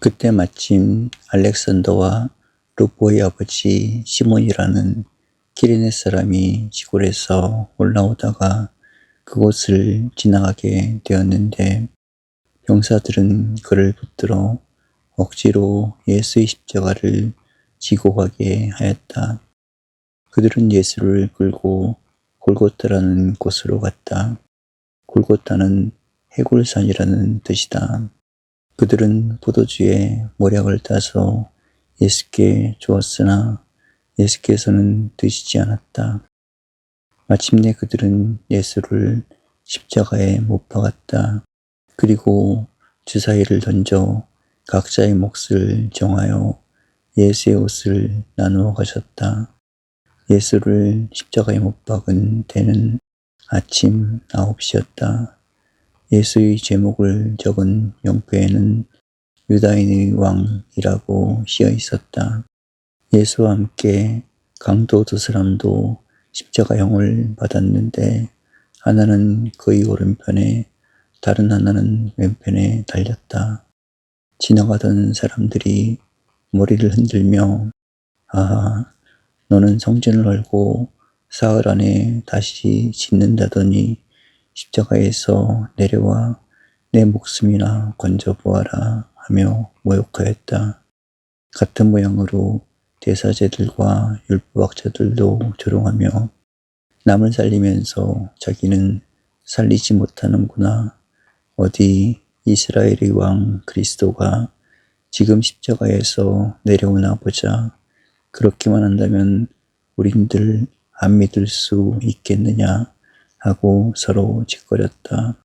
그때 마침 알렉산더와 루포의 아버지 시몬이라는 키레네 사람이 시골에서 올라오다가 그곳을 지나가게 되었는데, 병사들은 그를 붙들어 억지로 예수의 십자가를 지고 가게 하였다. 그들은 예수를 끌고 골고타라는 곳으로 갔다. 골고타는 해골산이라는 뜻이다. 그들은 포도주에 모략을 따서 예수께 주었으나 예수께서는 드시지 않았다. 마침내 그들은 예수를 십자가에 못 박았다. 그리고 주사위를 던져 각자의 몫을 정하여 예수의 옷을 나누어 가졌다. 예수를 십자가에 못 박은 때는 아침 9시였다. 예수의 제목을 적은 용표에는 유다인의 왕이라고 쓰여 있었다. 예수와 함께 강도 두 사람도 십자가형을 받았는데, 하나는 그의 오른편에 다른 하나는 왼편에 달렸다. 지나가던 사람들이 머리를 흔들며 "아하, 너는 성전을 헐고 사흘 안에 다시 짓는다더니 십자가에서 내려와 내 목숨이나 건져보아라" 하며 모욕하였다. 같은 모양으로 대사제들과 율법학자들도 조롱하며 남을 살리면서 자기는 살리지 못하는구나. 어디 이스라엘의 왕 그리스도가 지금 십자가에서 내려오나 보자. 그렇게만 한다면 우린들 안 믿을 수 있겠느냐 하고 서로 짓거렸다.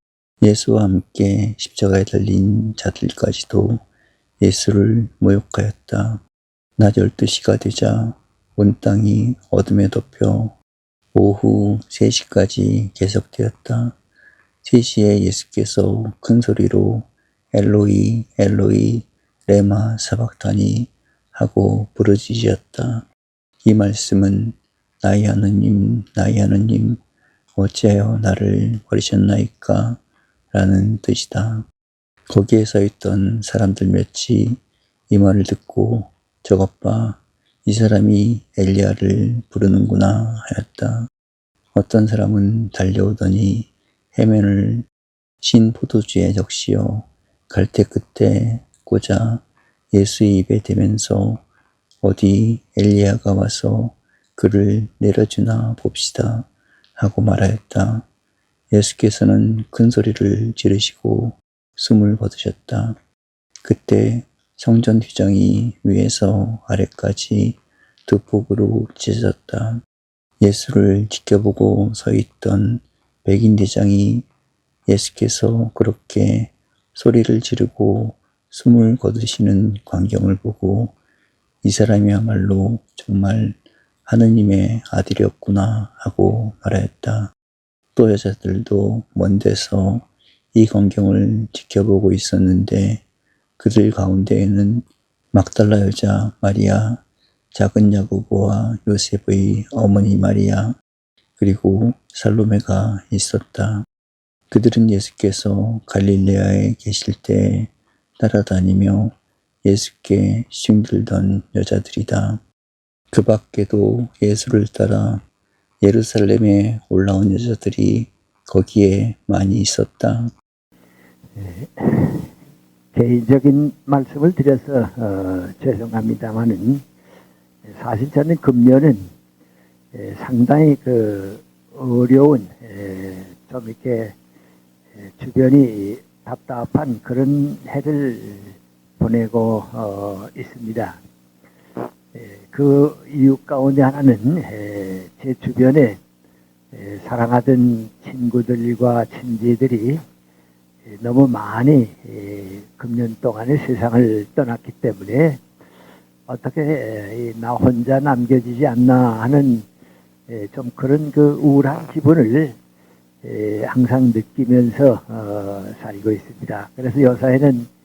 예수와 함께 십자가에 달린 자들까지도 예수를 모욕하였다. 낮 12시가 되자 온 땅이 어둠에 덮여 오후 3시까지 계속되었다. 3시에 예수께서 큰 소리로 엘로이 엘로이 레마 사박다니 하고 부르짖으셨다. 이 말씀은 나의 하느님 나의 하느님 어찌하여 나를 버리셨나이까 라는 뜻이다. 거기에 서 있던 사람들 몇이 이 말을 듣고 저것 봐, 이 사람이 엘리야를 부르는구나 하였다. 어떤 사람은 달려오더니 해면을 신 포도주에 적시어 갈대 끝에 꽂아 예수의 입에 대면서 어디 엘리야가 와서 그를 내려주나 봅시다 하고 말하였다. 예수께서는 큰 소리를 지르시고 숨을 거두셨다. 그때 성전 휘장이 위에서 아래까지 두 폭으로 찢어졌다. 예수를 지켜보고 서 있던 백인 대장이 예수께서 그렇게 소리를 지르고 숨을 거두시는 광경을 보고 이 사람이야말로 정말 하느님의 아들이었구나 하고 말하였다. 또 여자들도 먼 데서 이 광경을 지켜보고 있었는데, 그들 가운데에는 막달라 여자 마리아, 작은 야고보와 요셉의 어머니 마리아, 그리고 살로메가 있었다. 그들은 예수께서 갈릴레아에 계실 때 따라다니며 예수께 시중들던 여자들이다. 그 밖에도 예수를 따라 예루살렘에 올라온 여자들이 거기에 많이 있었다. 개인적인 말씀을 드려서 죄송합니다마는, 사실 저는 금년은 상당히 어려운, 좀 이렇게 주변이 답답한 그런 해를 보내고 있습니다. 그 이유 가운데 하나는 제 주변에 사랑하던 친구들과 친지들이 너무 많이 금년 동안에 세상을 떠났기 때문에 어떻게 나 혼자 남겨지지 않나 하는 좀 그런 우울한 기분을 항상 느끼면서 살고 있습니다. 그래서 요사이는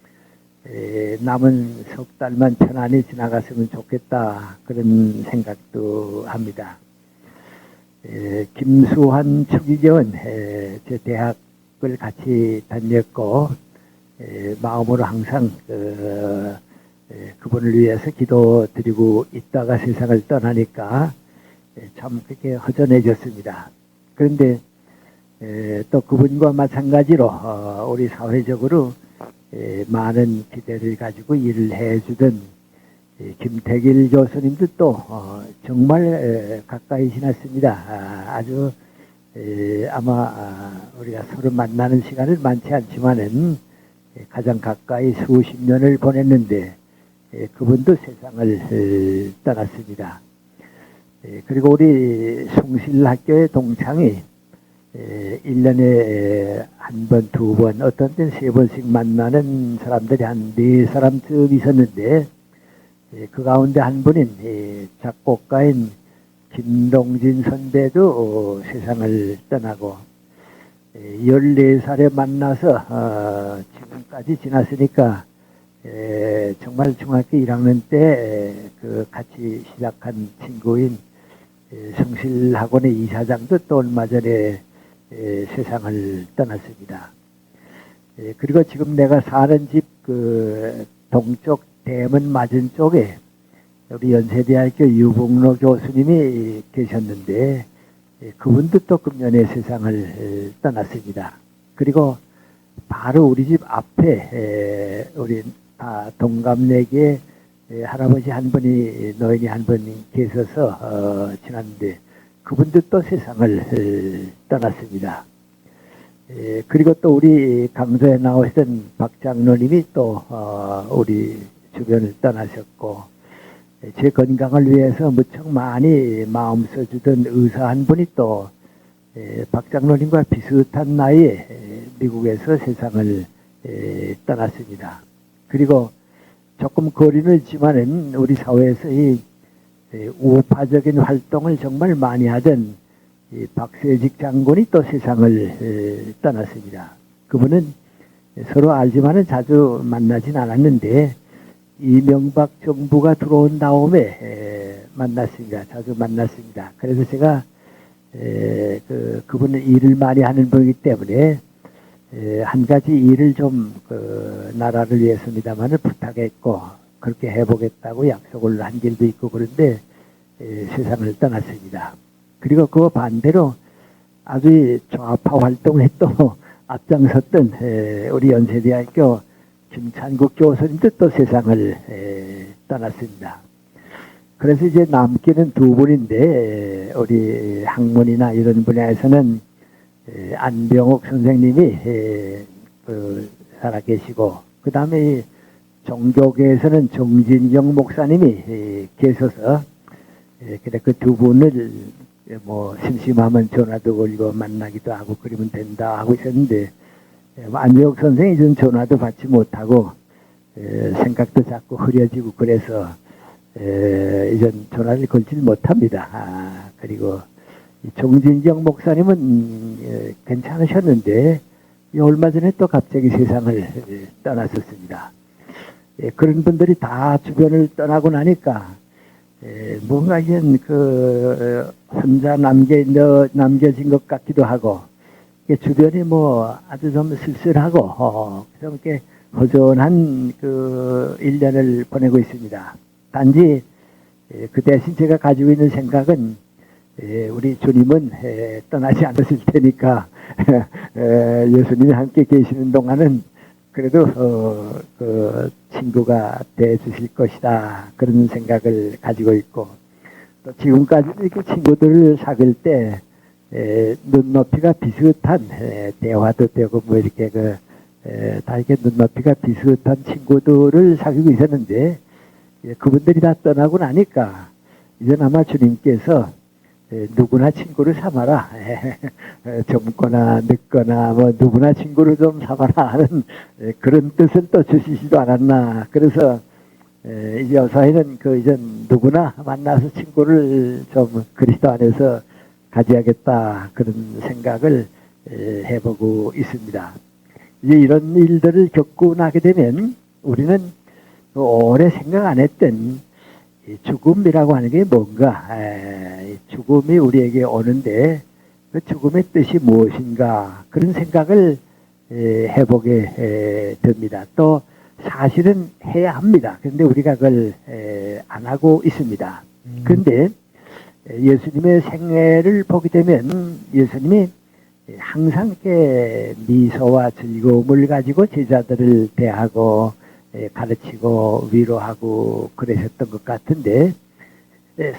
남은 석 달만 편안히 지나갔으면 좋겠다, 그런 생각도 합니다. 김수환 추기경은 제 대학을 같이 다녔고 마음으로 항상 그분을 위해서 기도드리고 있다가 세상을 떠나니까 참 그렇게 허전해졌습니다. 그런데 또 그분과 마찬가지로 우리 사회적으로 많은 기대를 가지고 일을 해주던 김태길 교수님도 또 정말 가까이 지났습니다. 아주 아마 우리가 서로 만나는 시간은 많지 않지만은 가장 가까이 수십 년을 보냈는데 그분도 세상을 떠났습니다. 그리고 우리 숭실학교의 동창이 1년에 한 번, 두 번, 어떤 때는 세 번씩 만나는 사람들이 한 네 사람쯤 있었는데 그 가운데 한 분인 작곡가인 김동진 선배도 세상을 떠나고 14살에 만나서 지금까지 지났으니까 정말 중학교 1학년 때 그 같이 시작한 친구인 성실학원의 이사장도 또 얼마 전에 세상을 떠났습니다. 그리고 지금 내가 사는 집 그 동쪽 대문 맞은 쪽에 우리 연세대학교 유봉로 교수님이 계셨는데 그분도 또 금년에 세상을 떠났습니다. 그리고 바로 우리 집 앞에 우리 동갑내기에 할아버지 한 분이 노인이 한 분이 계셔서 지났는데 그분도 또 세상을 떠났습니다. 그리고 또 우리 강좌에 나오시던 박 장로님이 또 우리 주변을 떠나셨고 제 건강을 위해서 무척 많이 마음 써주던 의사 한 분이 또 박 장로님과 비슷한 나이에 미국에서 세상을 떠났습니다. 그리고 조금 거리는 있지만은 우리 사회에서 이 우파적인 활동을 정말 많이 하던 박세직 장군이 또 세상을 떠났습니다. 그분은 서로 알지만은 자주 만나진 않았는데 이명박 정부가 들어온 다음에 만났습니다. 자주 만났습니다. 그래서 제가 그분은 일을 많이 하는 분이기 때문에 한 가지 일을 좀 나라를 위해서입니다만은 부탁했고 그렇게 해보겠다고 약속을 한 길도 있고 그런데 세상을 떠났습니다. 그리고 그 반대로 아주 좌파 활동에 또 앞장섰던 우리 연세대학교 김찬국 교수님도 또 세상을 떠났습니다. 그래서 이제 남기는 두 분인데 우리 학문이나 이런 분야에서는 안병옥 선생님이 살아계시고 그 다음에 종교계에서는 정진경 목사님이 계셔서 그래 그 두 분을 뭐 심심하면 전화도 걸고 만나기도 하고 그러면 된다 하고 있었는데 안병옥 선생이 전 전화도 받지 못하고 생각도 자꾸 흐려지고 그래서 이전 전화를 걸지 못합니다. 그리고 정진경 목사님은 괜찮으셨는데 얼마 전에 또 갑자기 세상을 떠났었습니다. 그런 분들이 다 주변을 떠나고 나니까 뭔가 이제 혼자 남겨진 것 같기도 하고 주변이 뭐 아주 좀 쓸쓸하고 좀 이렇게 허전한 1년을 보내고 있습니다. 단지 그 대신 제가 가지고 있는 생각은 우리 주님은 떠나지 않으실 테니까 예수님이 함께 계시는 동안은 그래도 친구가 돼 주실 것이다 그런 생각을 가지고 있고 또 지금까지도 이렇게 친구들을 사귈 때 눈높이가 비슷한 대화도 되고 뭐 이렇게 다 이렇게 눈높이가 비슷한 친구들을 사귀고 있었는데 그분들이 다 떠나고 나니까 이제 아마 주님께서 누구나 친구를 삼아라. 젊거나 늙거나 뭐 누구나 친구를 좀 삼아라 하는 그런 뜻을 또 주시지도 않았나. 그래서 이제 어서히는 이제 누구나 만나서 친구를 좀 그리스도 안에서 가져야겠다 그런 생각을 해보고 있습니다. 이제 이런 일들을 겪고 나게 되면 우리는 오래 생각 안 했던 죽음이라고 하는 게 뭔가 죽음이 우리에게 오는데 그 죽음의 뜻이 무엇인가 그런 생각을 해보게 됩니다. 또 사실은 해야 합니다. 그런데 우리가 그걸 안 하고 있습니다. 그런데 예수님의 생애를 보게 되면 예수님이 항상 이렇게 미소와 즐거움을 가지고 제자들을 대하고 가르치고 위로하고 그러셨던 것 같은데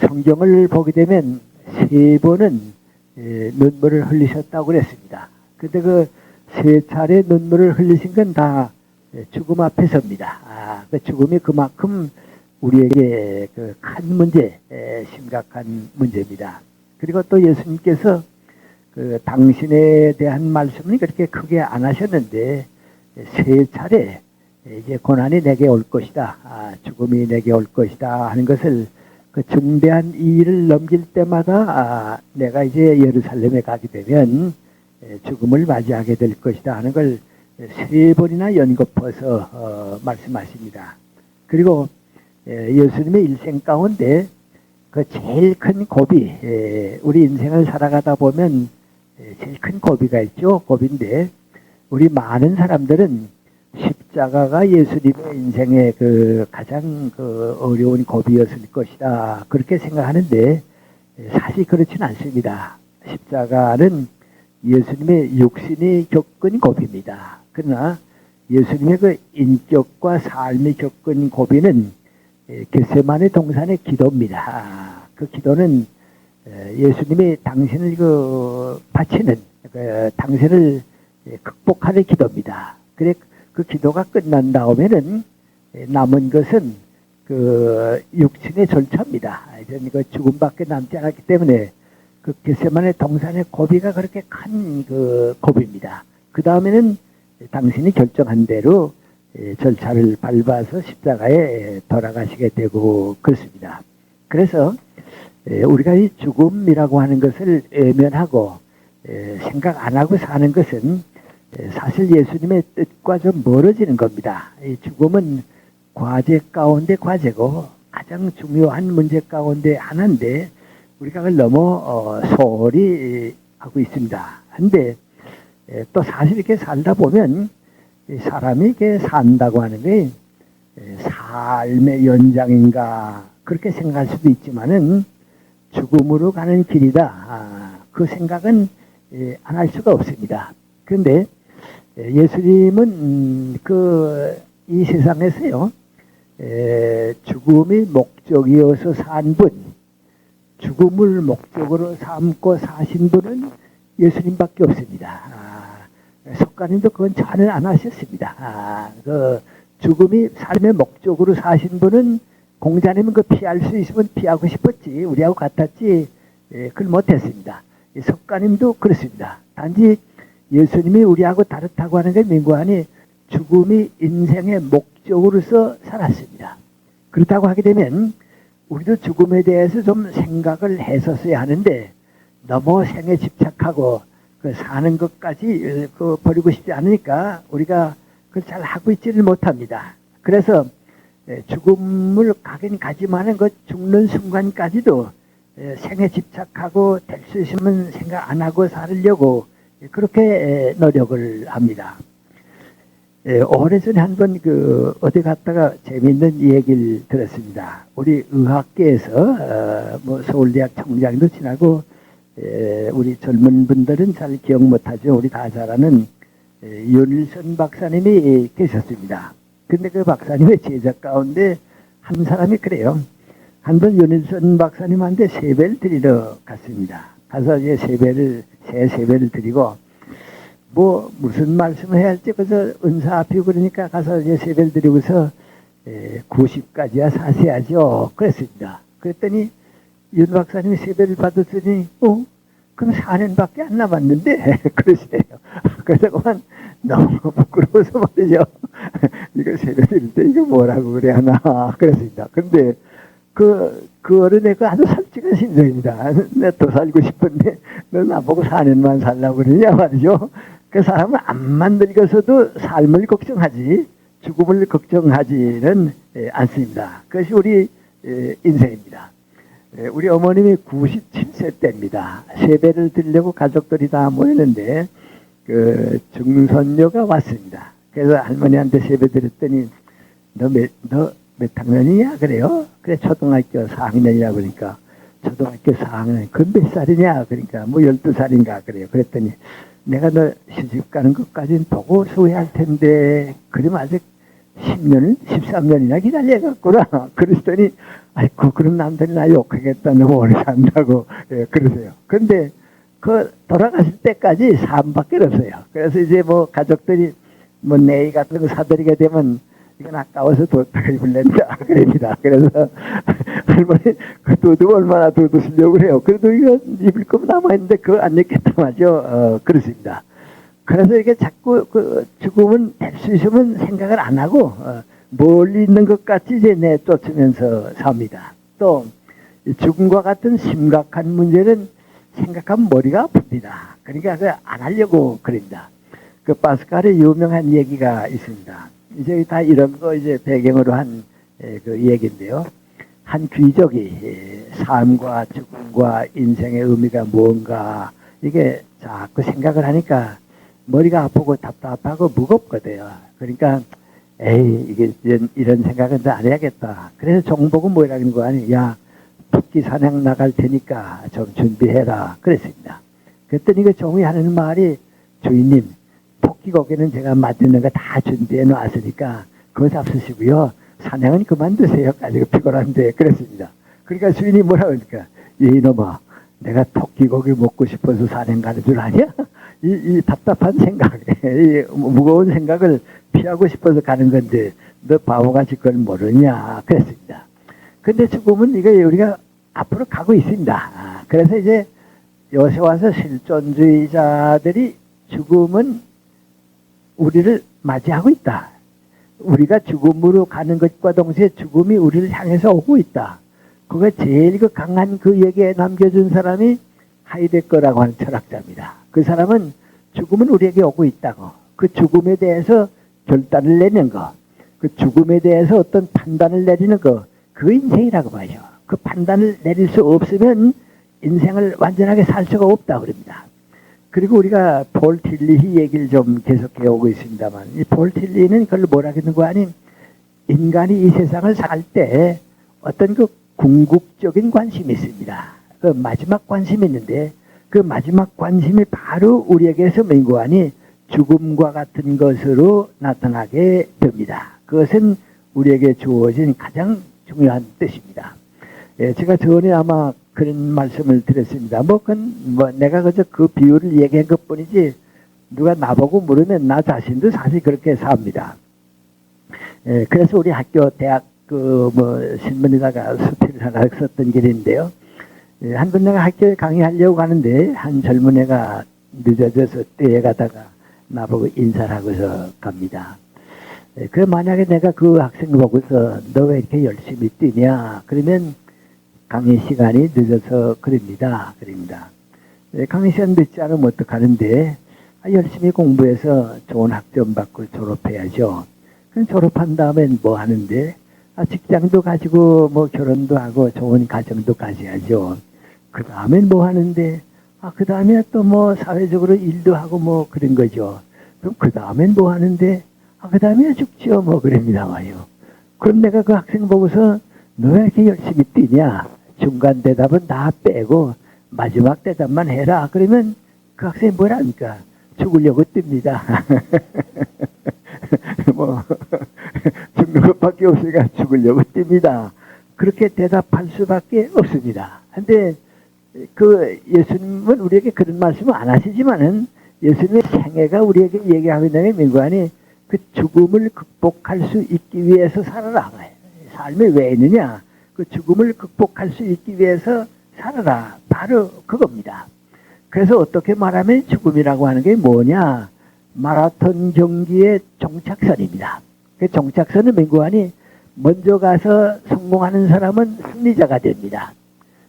성경을 보게 되면 3번은 눈물을 흘리셨다고 그랬습니다. 근데 그 3차례 눈물을 흘리신 건 다 죽음 앞에서입니다. 그 죽음이 그만큼 우리에게 그 큰 문제, 심각한 문제입니다. 그리고 또 예수님께서 그 당신에 대한 말씀은 그렇게 크게 안 하셨는데 3차례 이제 고난이 내게 올 것이다, 죽음이 내게 올 것이다 하는 것을 그 중대한 일을 넘길 때마다 내가 이제 예루살렘에 가게 되면 죽음을 맞이하게 될 것이다 하는 걸 3번이나 연거푸어서 말씀하십니다. 그리고 예수님의 일생 가운데 그 제일 큰 고비, 우리 인생을 살아가다 보면 제일 큰 고비가 있죠. 고비인데 우리 많은 사람들은 십자가가 예수님의 인생의 그 가장 그 어려운 고비였을 것이다 그렇게 생각하는데 사실 그렇지는 않습니다. 십자가는 예수님의 육신이 겪은 고비입니다. 그러나 예수님의 그 인격과 삶이 겪은 고비는 겟세마네 동산의 기도입니다. 그 기도는 예수님이 당신을 바치는 당신을 극복하는 기도입니다. 그래 그 기도가 끝난 다음에는 남은 것은 그 육신의 절차입니다. 이제 그 죽음밖에 남지 않았기 때문에 그 겟세마네 동산의 고비가 그렇게 큰 그 고비입니다. 그 다음에는 당신이 결정한 대로 절차를 밟아서 십자가에 돌아가시게 되고 그렇습니다. 그래서 우리가 이 죽음이라고 하는 것을 외면하고 생각 안 하고 사는 것은 사실 예수님의 뜻과 좀 멀어지는 겁니다. 이 죽음은 과제 가운데 과제고 가장 중요한 문제 가운데 하나인데 우리가 그걸 너무 소홀히 하고 있습니다. 근데 또 사실 이렇게 살다 보면 사람이 이렇게 산다고 하는 게 삶의 연장인가 그렇게 생각할 수도 있지만은 죽음으로 가는 길이다. 그 생각은 안 할 수가 없습니다. 그런데 예수님은 이 세상에서요 죽음이 목적이어서 산 분, 죽음을 목적으로 삼고 사신 분은 예수님밖에 없습니다. 석가님도 그건 전혀 안 하셨습니다. 그 죽음이 삶의 목적으로 사신 분은 공자님은 그 피할 수 있으면 피하고 싶었지 우리하고 같았지 그걸 못했습니다. 석가님도 그렇습니다. 단지 예수님이 우리하고 다르다고 하는 게 민구하니 죽음이 인생의 목적으로서 살았습니다. 그렇다고 하게 되면 우리도 죽음에 대해서 좀 생각을 했었어야 하는데 너무 생에 집착하고 그 사는 것까지 버리고 싶지 않으니까 우리가 그걸 잘 하고 있지를 못합니다. 그래서 죽음을 가긴 가지만은 그 죽는 순간까지도 생에 집착하고 될 수 있으면 생각 안 하고 살려고 그렇게 노력을 합니다. 오래전에 한번 어디 갔다가 재미있는 얘기를 들었습니다. 우리 의학계에서 서울대학 총장도 지나고 우리 젊은 분들은 잘 기억 못하죠. 우리 다 잘 아는 윤일선 박사님이 계셨습니다. 근데 그 박사님의 제자 가운데 한 사람이 그래요. 한 번 윤일선 박사님한테 세배를 드리러 갔습니다. 가서 이제 새 세배를 드리고 무슨 말씀을 해야 할지 그래서 은사 앞이고 그러니까 가서 이제 세배를 드리고서 90까지야 사세야죠. 그랬습니다. 그랬더니 윤 박사님이 세배를 받았더니 그럼 4년밖에 안 남았는데 그러시네요. 그래서 그만 너무 부끄러워서 말이죠. 이거 세배 드릴 때 이거 뭐라고 그래야 하나 그랬습니다. 근데 그 어른의 아주 솔직한 심정입니다. 내가 더 살고 싶은데 너 나보고 4년만 살라고 그러냐 말이죠. 그 사람은 암만 늙어서도 삶을 걱정하지 죽음을 걱정하지는 않습니다. 그것이 우리 인생입니다. 우리 어머님이 97세 때입니다. 세배를 드리려고 가족들이 다 모였는데 그 중선녀가 왔습니다. 그래서 할머니한테 세배 드렸더니 너 몇 학년이냐 그래요? 그래 초등학교 4학년이라 그러니까 초등학교 4학년 그 몇 살이냐 그러니까 뭐 12살인가 그래요. 그랬더니 내가 너 시집 가는 것까지는 보고 소개할 텐데 그럼 아직 10년을 13년이나 기다려갔구나. 그러더니 아이고 그런 남들이 나 욕하겠다. 너무 오래 산다고 예, 그러세요. 근데 그 돌아가실 때까지 삶밖에 없어요. 그래서 이제 뭐 가족들이 뭐 네이 같은 거 사드리게 되면 이건 아까워서 뒀다가 입을랜다 그럽니다. 그래서 할머니 그 도둑 얼마나 도둑쓰려고 그래요. 그래도 이거 입을 거면 남아있는데 그거 안 입겠다 말이죠. 그렇습니다. 그래서 이게 자꾸 그 죽음은 될 수 있으면 생각을 안 하고 멀리 있는 것 같이 이제 내쫓으면서 삽니다. 또 죽음과 같은 심각한 문제는 생각하면 머리가 아픕니다. 그러니까 그 안 하려고 그럽니다. 그 파스칼의 유명한 얘기가 있습니다. 이제 다 이런 거 이제 배경으로 한 그 얘기인데요. 한 귀족이 삶과 죽음과 인생의 의미가 뭔가 이게 자꾸 생각을 하니까 머리가 아프고 답답하고 무겁거든요. 그러니까 에이 이게 이런 생각은 안 해야겠다. 그래서 종복은 뭐라는 거 아니? 야 토끼 사냥 나갈 테니까 좀 준비해라. 그랬습니다. 그랬더니 그 종이 하는 말이 주인님 토끼 고기는 제가 만드는 거 다 준비해 놨으니까 그거 잡수시고요. 사냥은 그만두세요. 가지고 피곤한데 그랬습니다. 그러니까 주인이 뭐라 그러니까 이놈아 내가 토끼 고기 먹고 싶어서 사냥 가는 줄 아냐? 이 답답한 생각, 이 무거운 생각을 피하고 싶어서 가는 건데 너 바보같이 그걸 모르냐 그랬습니다. 근데 죽음은 이거 우리가 앞으로 가고 있습니다. 그래서 이제 요새 와서 실존주의자들이 죽음은 우리를 맞이하고 있다. 우리가 죽음으로 가는 것과 동시에 죽음이 우리를 향해서 오고 있다. 그거 제일 그 강한 그 얘기에 남겨준 사람이 하이데거라고 하는 철학자입니다. 그 사람은 죽음은 우리에게 오고 있다고. 그 죽음에 대해서 결단을 내는 거. 그 죽음에 대해서 어떤 판단을 내리는 거. 그 인생이라고 봐요. 그 판단을 내릴 수 없으면 인생을 완전하게 살 수가 없다고 그럽니다. 그리고 우리가 폴 틸리히 얘기를 좀 계속해 오고 있습니다만 이 폴 틸리는 그걸 뭐라 하는 거 아닌 인간이 이 세상을 살 때 어떤 그 궁극적인 관심이 있습니다. 그 마지막 관심이 있는데 그 마지막 관심이 바로 우리에게서 맹고하니 죽음과 같은 것으로 나타나게 됩니다. 그것은 우리에게 주어진 가장 중요한 뜻입니다. 예, 제가 전에 아마 그런 말씀을 드렸습니다. 내가 그저 그 비유를 얘기한 것 뿐이지 누가 나보고 물으면 나 자신도 사실 그렇게 삽니다. 예, 그래서 우리 학교 대학 신문에다가 수필을 하나 썼던 길인데요. 예, 한 번 내가 학교에 강의하려고 가는데 한 젊은 애가 늦어져서 떼에 가다가 나보고 인사를 하고서 갑니다. 예, 그래 만약에 내가 그 학생을 보고서 너 왜 이렇게 열심히 뛰냐 그러면 강의 시간이 늦어서 그럽니다. 예, 강의 시간 늦지 않으면 어떡하는데 열심히 공부해서 좋은 학점 받고 졸업해야죠. 그럼 졸업한 다음엔 뭐 하는데 직장도 가지고 뭐 결혼도 하고 좋은 가정도 가져야죠. 그 다음엔 뭐 하는데 그 다음에 또 뭐 사회적으로 일도 하고 뭐 그런 거죠. 그럼 그 다음엔 뭐 하는데 그 다음에 죽죠. 뭐 그럽니다 말이요. 그럼 내가 그 학생 보고서 너 왜 이렇게 열심히 뛰냐? 중간 대답은 다 빼고 마지막 대답만 해라. 그러면 그 학생이 뭐라 합니까? 죽으려고 뜹니다. 뭐 죽는 것밖에 없으니까 죽으려고 뜹니다. 그렇게 대답할 수밖에 없습니다. 근데 그 예수님은 우리에게 그런 말씀을 안 하시지만은 예수님의 생애가 우리에게 얘기하고 있는 게 민관이 그 죽음을 극복할 수 있기 위해서 살아라. 삶이 왜 있느냐? 그 죽음을 극복할 수 있기 위해서 살아라. 바로 그겁니다. 그래서 어떻게 말하면 죽음이라고 하는 게 뭐냐? 마라톤 경기의 종착선입니다. 그 종착선은 민구하니 먼저 가서 성공하는 사람은 승리자가 됩니다.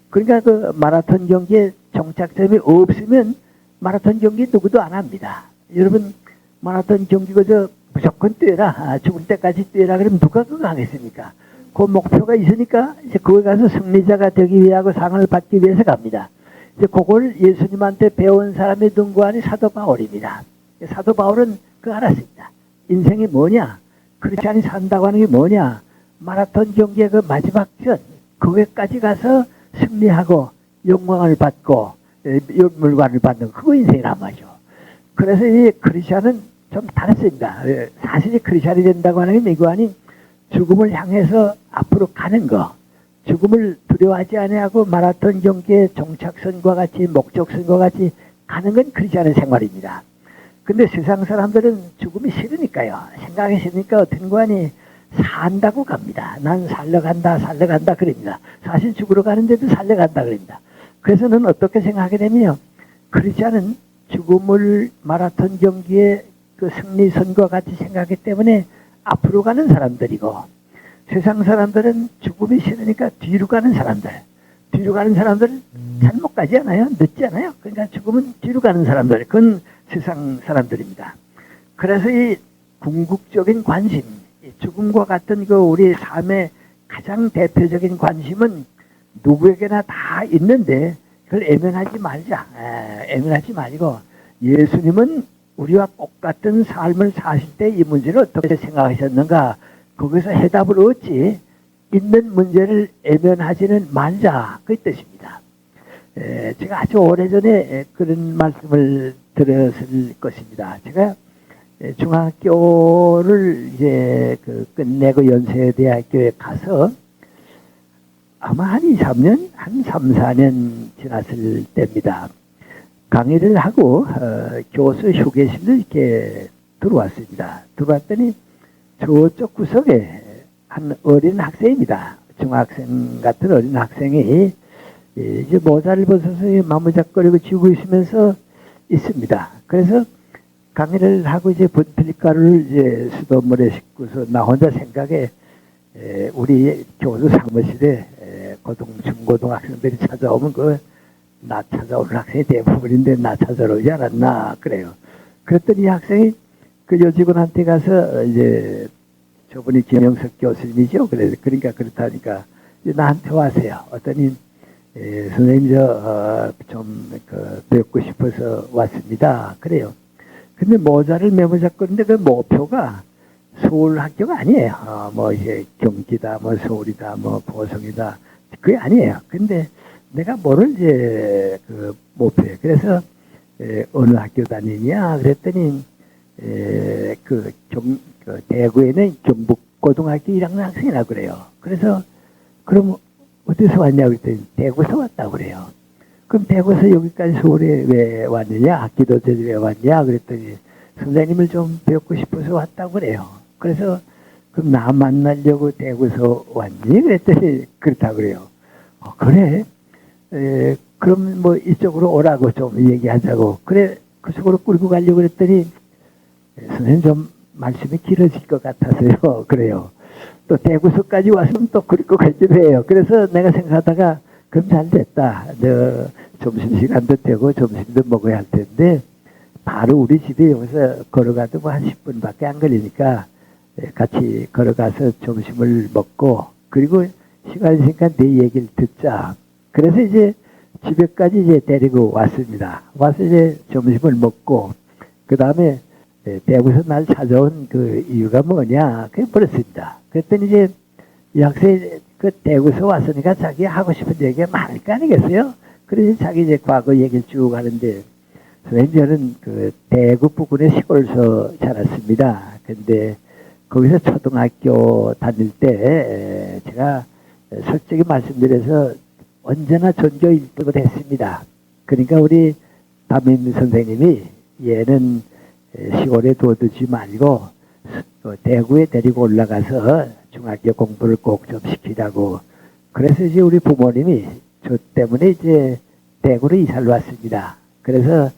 그러니까 그 마라톤 경기에 종착점이 없으면 마라톤 경기 누구도 안 합니다. 여러분 마라톤 경기 그저 무조건 뛰어라. 죽을 때까지 뛰어라. 그러면 누가 그거 하겠습니까? 그 목표가 있으니까 이제 거기 가서 승리자가 되기 위하고 상을 받기 위해서 갑니다. 이제 그걸 예수님한테 배운 사람이 누구하니 사도 바울입니다. 사도 바울은 그거 알았습니다. 인생이 뭐냐? 크리스찬이 산다고 하는 게 뭐냐? 마라톤 경기의 그 마지막 전, 거기까지 가서 승리하고 영광을 받고 물관을 받는 그거 인생이란 말이죠. 그래서 이 크리스찬은 좀 다르습니다. 사실이 크리스찬이 된다고 하는 게 이거 아닌 죽음을 향해서 앞으로 가는 거. 죽음을 두려워하지 아니하고 마라톤 경기의 종착선과 같이 목적선과 같이 가는 건 크리스찬의 생활입니다. 근데 세상 사람들은 죽음이 싫으니까요. 생각이 싫으니까 어떤 거니 산다고 갑니다. 난 살려간다 그럽니다. 사실 죽으러 가는데도 살려간다 그럽니다. 그래서 는 어떻게 생각하게 되면요. 크리스찬은 죽음을 마라톤 경기의 그 승리선과 같이 생각하기 때문에 앞으로 가는 사람들이고 세상 사람들은 죽음이 싫으니까 뒤로 가는 사람들. 뒤로 가는 사람들은 잘못 가지 않아요. 늦지 않아요. 그러니까 죽음은 뒤로 가는 사람들. 그건 세상 사람들입니다. 그래서 이 궁극적인 관심, 죽음과 같은 그 우리 삶의 가장 대표적인 관심은 누구에게나 다 있는데 그걸 애면하지 말자. 애면하지 말고 예수님은 우리와 똑같은 삶을 사실 때 이 문제를 어떻게 생각하셨는가 거기서 해답을 얻지 있는 문제를 애면하지는 말자 그 뜻입니다. 제가 아주 오래전에 그런 말씀을 들었을 것입니다. 제가 중학교를 이제 끝내고 연세대학교에 가서 아마 한 2, 3년, 한 3, 4년 지났을 때입니다. 강의를 하고 교수 휴게실로 이렇게 들어왔습니다. 들어왔더니 저쪽 구석에 한 어린 학생입니다. 중학생 같은 어린 학생이 이제 모자를 벗어서 마무작거리고 지우고 있으면서 있습니다. 그래서 강의를 하고 이제 분필가루를 이제 수돗물에 씻고서 나 혼자 생각에 우리 교수 사무실에 중고등학생들이 찾아오면 나 찾아오는 학생이 대부분인데 나 찾아러 오지 않았나 그래요. 그랬더니 이 학생이 그 여직원한테 가서 이제 저분이 김영석 교수님이죠. 그러니까 그렇다니까 나한테 와세요. 어떠니 선생님 좀 뵙고 싶어서 왔습니다. 그래요. 근데 모자를 메모잡고는데 그 모표가 서울 학교가 아니에요. 뭐 이제 경기다, 뭐 서울이다, 뭐 보성이다 그게 아니에요. 근데 내가 뭐를 이제 모표에 그래서 어느 학교 다니냐 그랬더니 대구에는 경북고등학교 1학년 학생이라고 그래요. 그래서 그럼 어디서 왔냐고 그랬더니 대구에서 왔다고 그래요. 그럼 대구에서 여기까지 서울에 왜 왔느냐? 학기도제에 왜 왔냐? 그랬더니 선생님을 좀 뵙고 싶어서 왔다고 그래요. 그래서 그럼 나 만나려고 대구에서 왔니? 그랬더니 그렇다고 그래요. 그래? 그럼 뭐 이쪽으로 오라고 좀 얘기하자고. 그래, 그쪽으로 끌고 가려고 그랬더니 선생님 좀 말씀이 길어질 것 같아서요. 그래요. 또 대구서까지 왔으면 또 끌고 가기도 해요. 그래서 내가 생각하다가 그럼 잘 됐다. 너 점심시간도 되고 점심도 먹어야 할 텐데 바로 우리 집에 여기서 걸어가도 뭐 한 10분밖에 안 걸리니까 같이 걸어가서 점심을 먹고 그리고 시간이 있으니까 내 얘기를 듣자. 그래서 이제 집에까지 이제 데리고 왔습니다. 와서 이제 점심을 먹고 그 다음에 대구에서 날 찾아온 그 이유가 뭐냐 그게 물었습니다. 그랬더니 이제 이 학생이 그 대구에서 왔으니까 자기 하고 싶은 얘기가 많을 거 아니겠어요? 그래서 자기 이제 과거 얘기를 쭉 하는데 선생님 저는 그 대구 부근의 시골에서 자랐습니다. 근데 거기서 초등학교 다닐 때 제가 솔직히 말씀드려서 언제나 전교 1등을 했습니다. 그러니까 우리 담임 선생님이 얘는 시골에 둬두지 말고 대구에 데리고 올라가서 중학교 공부를 꼭 좀 시키라고. 그래서 이제 우리 부모님이 저 때문에 이제 대구로 이사를 왔습니다. 그래서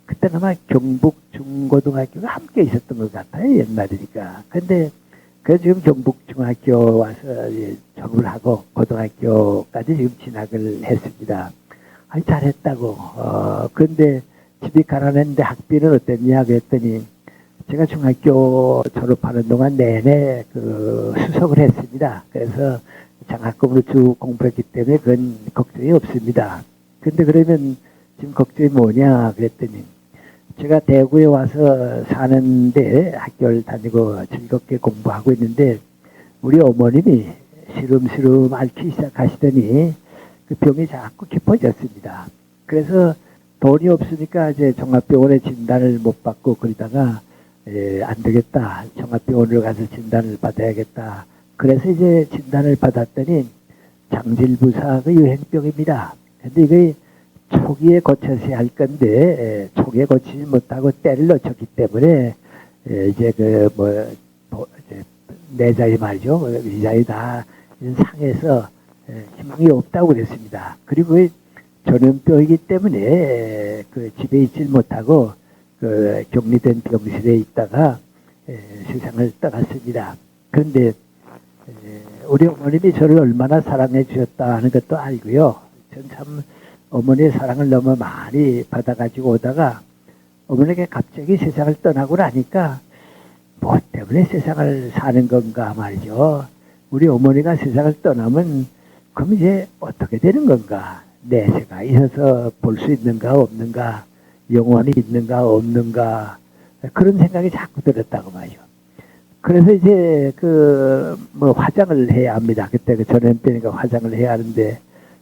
그때는 아마 경북 중고등학교가 함께 있었던 것 같아요. 옛날이니까. 근데 그래서 지금 경북 중학교 와서 졸업을 하고 고등학교까지 지금 진학을 했습니다. 아니 잘했다고. 그런데 집이 가난했는데 학비는 어땠냐 그랬더니 제가 중학교 졸업하는 동안 내내 수석을 했습니다. 그래서 장학금으로 쭉 공부했기 때문에 그건 걱정이 없습니다. 근데 그러면 지금 걱정이 뭐냐 그랬더니 제가 대구에 와서 사는데 학교를 다니고 즐겁게 공부하고 있는데 우리 어머님이 시름시름 앓기 시작하시더니 그 병이 자꾸 깊어졌습니다. 그래서 돈이 없으니까 이제 종합병원에 진단을 못 받고 그러다가 안 되겠다. 종합병원으로 가서 진단을 받아야겠다. 그래서 이제 진단을 받았더니 장질부사 그 유행병입니다. 근데 이게 초기에 고쳐서야 할 건데 초기에 고치지 못하고 때를 놓쳤기 때문에 이제 내장이 말이죠. 위장이 다 상해서 희망이 없다고 그랬습니다. 그리고 그 전염병이기 때문에 그 집에 있질 못하고 그 격리된 병실에 있다가 세상을 떠났습니다. 그런데 우리 어머님이 저를 얼마나 사랑해 주셨다 하는 것도 알고요. 전 참 어머니의 사랑을 너무 많이 받아가지고 오다가 어머니가 갑자기 세상을 떠나고 나니까 뭐 때문에 세상을 사는 건가 말이죠. 우리 어머니가 세상을 떠나면 그럼 이제 어떻게 되는 건가? 내세가 있어서 볼 수 있는가 없는가? 영원히 있는가 없는가? 그런 생각이 자꾸 들었다고 말이죠. 그래서 이제 화장을 해야 합니다. 그때 그 전염병이니까 화장을 해야 하는데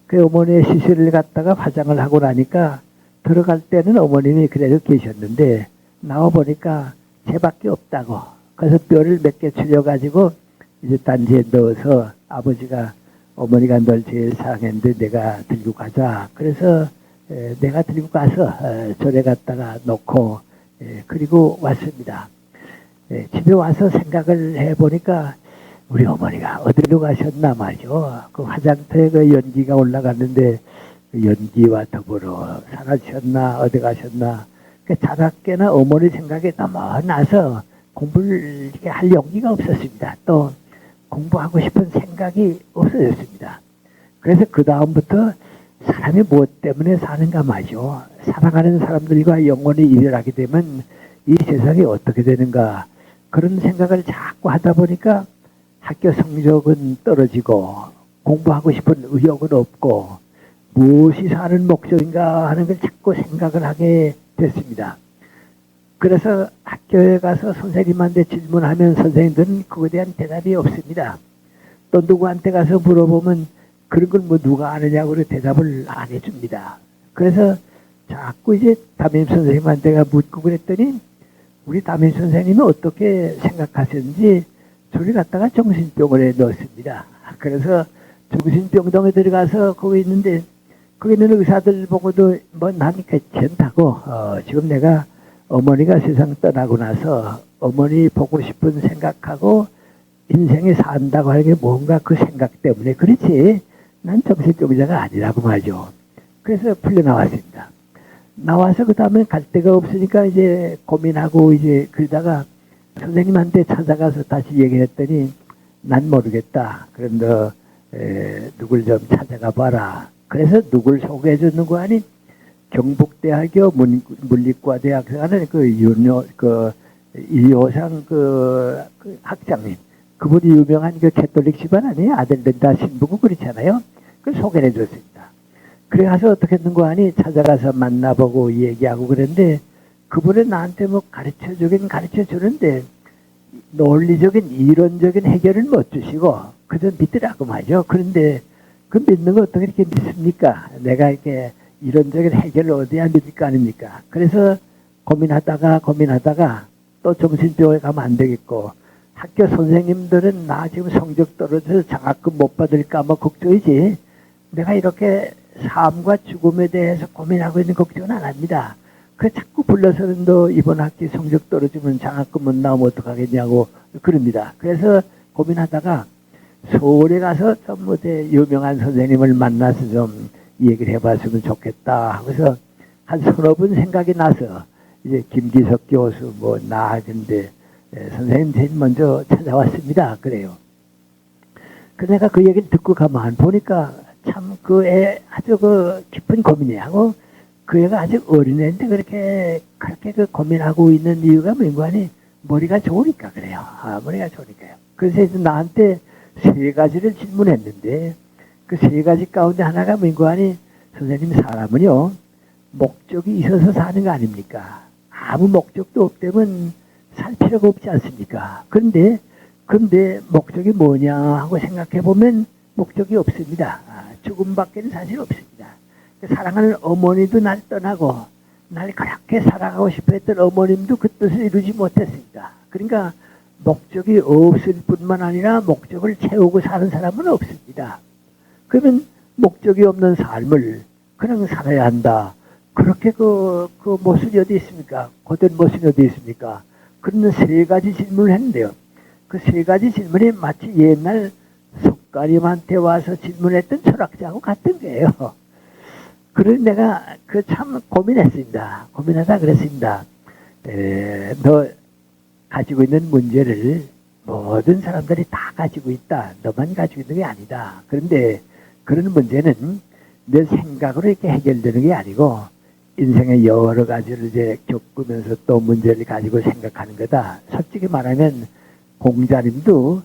그 어머니의 시술을 갖다가 화장을 하고 나니까 들어갈 때는 어머님이 그대로 계셨는데 나와 보니까 쟤밖에 없다고. 그래서 뼈를 몇 개 추려가지고 이제 단지에 넣어서 아버지가 어머니가 널 제일 사랑했는데 내가 들고 가자. 그래서 내가 들고 가서 절에 갔다가 놓고 그리고 왔습니다. 집에 와서 생각을 해보니까 우리 어머니가 어디로 가셨나 말이죠. 그 화장터에 그 연기가 올라갔는데 그 연기와 더불어 사라지셨나 어디 가셨나. 자다깨나 어머니 생각에 너무 나서 공부를 할 용기가 없었습니다. 또 공부하고 싶은 생각이 없어졌습니다. 그래서 그 다음부터 사람이 무엇 때문에 사는가 말이죠. 사랑하는 사람들과 영원히 이별하게 되면 이 세상이 어떻게 되는가 그런 생각을 자꾸 하다 보니까 학교 성적은 떨어지고 공부하고 싶은 의욕은 없고 무엇이 사는 목적인가 하는 걸 자꾸 생각을 하게 됐습니다. 그래서 학교에 가서 선생님한테 질문하면 선생님들은 그거에 대한 대답이 없습니다. 또 누구한테 가서 물어보면 그런 걸 뭐 누가 아느냐고 대답을 안 해줍니다. 그래서 자꾸 이제 담임 선생님한테가 묻고 그랬더니 우리 담임 선생님이 어떻게 생각하셨는지 저를 갖다가 정신병원에 넣었습니다. 그래서 정신병동에 들어가서 거기 있는데 거기 있는 의사들 보고도 뭐 난 괜찮다고 지금 내가 어머니가 세상 떠나고 나서 어머니 보고 싶은 생각하고 인생에 산다고 하는 게 뭔가 그 생각 때문에 그렇지 난 정신병자가 아니라고 말이죠. 그래서 풀려나왔습니다. 나와서 그 다음에 갈 데가 없으니까 이제 고민하고 이제 그러다가 선생님한테 찾아가서 다시 얘기를 했더니 난 모르겠다. 그럼 너 누굴 좀 찾아가 봐라. 그래서 누굴 소개해 줬는 거 아니 경북대학교 물리과대학교 하는 이호상 학장님. 그분이 유명한 캐톨릭 집안 아니에요? 아들들 다 신부고 그렇잖아요? 그걸 소개해 줬습니다. 그래 가서 어떻게 했는 거 아니 찾아가서 만나보고 얘기하고 그랬는데 그분은 나한테 뭐 가르쳐 주긴 가르쳐 주는데 논리적인 이론적인 해결을 못 주시고 그저 믿더라고 말이죠. 그런데 그 믿는 거 어떻게 이렇게 믿습니까? 내가 이렇게 이론적인 해결을 어디야 믿을 거 아닙니까? 그래서 고민하다가 또 정신병원에 가면 안 되겠고 학교 선생님들은 나 지금 성적 떨어져서 장학금 못 받을까 뭐 걱정이지 내가 이렇게 삶과 죽음에 대해서 고민하고 있는 걱정은 안 합니다. 그 자꾸 불러서는 너 이번 학기 성적 떨어지면 장학금 못 나오면 어떡하겠냐고 그럽니다. 그래서 고민하다가 서울에 가서 좀 어디 유명한 선생님을 만나서 좀 얘기를 해봤으면 좋겠다. 그래서 한 서너 분 생각이 나서 이제 김기석 교수 뭐 나하던데 선생님 제일 먼저 찾아왔습니다. 그래요. 그 내가 그 얘기를 듣고 가만 보니까 참 그 애 아주 깊은 고민이하고 그 애가 아직 어린애인데 그렇게 그 고민하고 있는 이유가 뭔가 하니 머리가 좋으니까 그래요. 머리가 좋으니까요. 그래서 이제 나한테 세 가지를 질문했는데 그 세 가지 가운데 하나가 뭔가 하니 선생님 사람은요 목적이 있어서 사는 거 아닙니까? 아무 목적도 없다면 살 필요가 없지 않습니까? 그런데 목적이 뭐냐 하고 생각해 보면 목적이 없습니다. 죽음밖에는 사실 없습니다. 사랑하는 어머니도 날 떠나고 날 그렇게 살아가고 싶어 했던 어머님도 그 뜻을 이루지 못했습니다. 그러니까 목적이 없을 뿐만 아니라 목적을 채우고 사는 사람은 없습니다. 그러면 목적이 없는 삶을 그냥 살아야 한다. 그렇게 그 모순이 어디 있습니까? 고된 모순이 어디 있습니까? 그런 세 가지 질문을 했는데요. 그 세 가지 질문이 마치 옛날 석가림한테 와서 질문했던 철학자하고 같은 거예요. 그래서 내가 참 고민했습니다. 고민하다 그랬습니다. 너 가지고 있는 문제를 모든 사람들이 다 가지고 있다. 너만 가지고 있는 게 아니다. 그런데 그런 문제는 내 생각으로 이렇게 해결되는 게 아니고 인생의 여러 가지를 이제 겪으면서 또 문제를 가지고 생각하는 거다. 솔직히 말하면 공자님도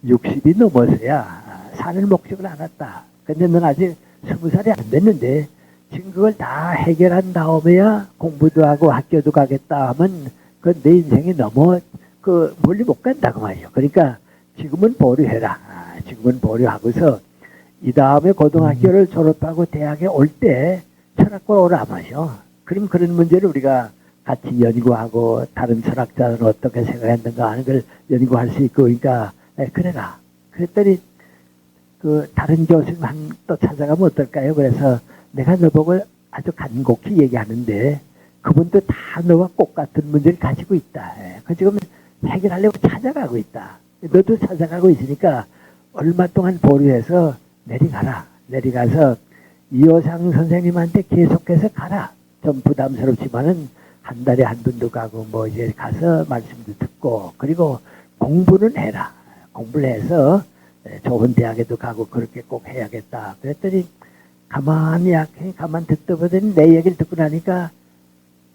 60이 넘어서야 사는 목적을 알았다. 근데 넌 아직 20살이 안 됐는데 지금 그걸 다 해결한 다음에야 공부도 하고 학교도 가겠다 하면 그 내 인생이 너무 멀리 못 간다고 말이에요. 그러니까 지금은 보류해라. 지금은 보류하고서 이 다음에 고등학교를 졸업하고 대학에 올 때 철학과 오라 마셔. 그럼 그런 문제를 우리가 같이 연구하고 다른 철학자는 어떻게 생각했는가 하는 걸 연구할 수 있고, 그러니까 그래라. 그랬더니 다른 교수님 또 찾아가면 어떨까요? 그래서 내가 너보고 아주 간곡히 얘기하는데 그분도 다 너와 똑같은 문제를 가지고 있다. 그 지금 해결하려고 찾아가고 있다. 너도 찾아가고 있으니까 얼마 동안 보류해서 내려가라. 내려가서 이호상 선생님한테 계속해서 가라. 좀 부담스럽지만은 한 달에 한 번도 가고 이제 가서 말씀도 듣고 그리고 공부는 해라. 공부를 해서 좋은 대학에도 가고 그렇게 꼭 해야겠다. 그랬더니 가만히 듣다 보더니 내 얘기를 듣고 나니까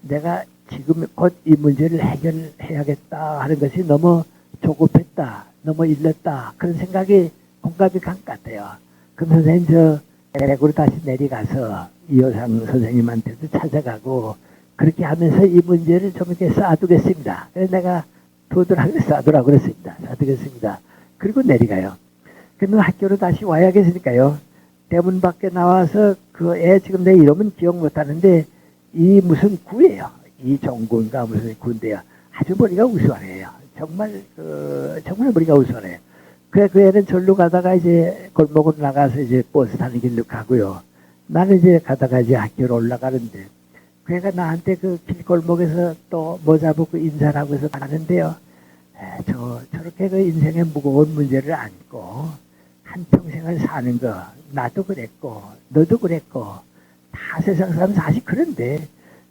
내가 지금 곧 이 문제를 해결해야겠다 하는 것이 너무 조급했다. 너무 일렀다. 그런 생각이 공감이 간 것 같아요. 그럼 선생님 저 대구로 다시 내려가서 이호상 선생님한테도 찾아가고 그렇게 하면서 이 문제를 좀 이렇게 쌓아두겠습니다. 그래서 내가 쌓아두라고 그랬습니다. 쌓아두겠습니다. 그리고 내려가요. 그러면 학교로 다시 와야겠으니까요. 대문 밖에 나와서 그 애 지금 내 이름은 기억 못하는데 이 무슨 구예요. 이종군가 무슨 구인데요. 아주 머리가 우수하네요. 정말 정말 머리가 우수하네요. 그래 그 애는 절로 가다가 이제 골목으로 나가서 이제 버스 타는 길로 가고요. 나는 이제 가다가 이제 학교로 올라가는데 그 애가 나한테 그 길골목에서 또 모자 벗고 인사를 하고서 가는데요. 저렇게 그 인생의 무거운 문제를 안고 한평생을 사는 거 나도 그랬고 너도 그랬고 다 세상 사람 사실 그런데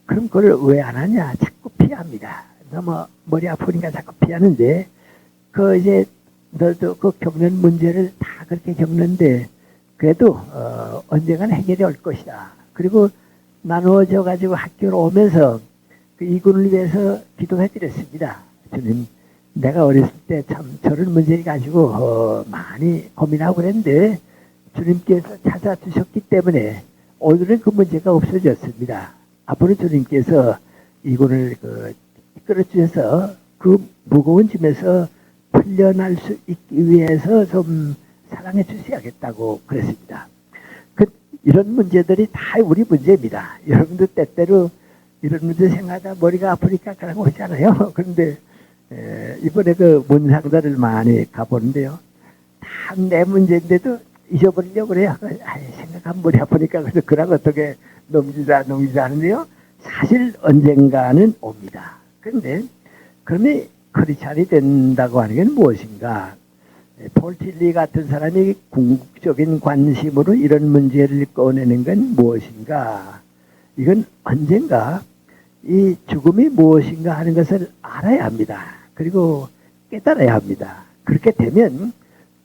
그럼 그걸 왜 안 하냐 자꾸 피합니다. 너무 머리 아프니까 자꾸 피하는데 이제 너도 겪는 문제를 다 그렇게 겪는데 그래도 언젠간 해결이 올 것이다. 그리고 나누어져 가지고 학교로 오면서 이군을 위해서 기도해 드렸습니다. 주님 내가 어렸을 때 참 저런 문제를 가지고 많이 고민하고 그랬는데 주님께서 찾아주셨기 때문에 오늘은 그 문제가 없어졌습니다. 앞으로 주님께서 이군을 이끌어 주셔서 그 무거운 짐에서 풀려날 수 있기 위해서 좀 사랑해 주셔야겠다고 그랬습니다. 이런 문제들이 다 우리 문제입니다. 여러분들 때때로 이런 문제 생각하다 머리가 아프니까 그런 거 오잖아요. 그런데 이번에 문상들을 많이 가보는데요. 다 내 문제인데도 잊어버리려고 그래요. 생각하면 머리 아프니까 그래서 그냥 어떻게 넘기자 하는데요. 사실 언젠가는 옵니다. 그런데 그러면 크리스찬이 된다고 하는 게 무엇인가? 폴 틸리 같은 사람이 궁극적인 관심으로 이런 문제를 꺼내는 건 무엇인가? 이건 언젠가 이 죽음이 무엇인가 하는 것을 알아야 합니다. 그리고 깨달아야 합니다. 그렇게 되면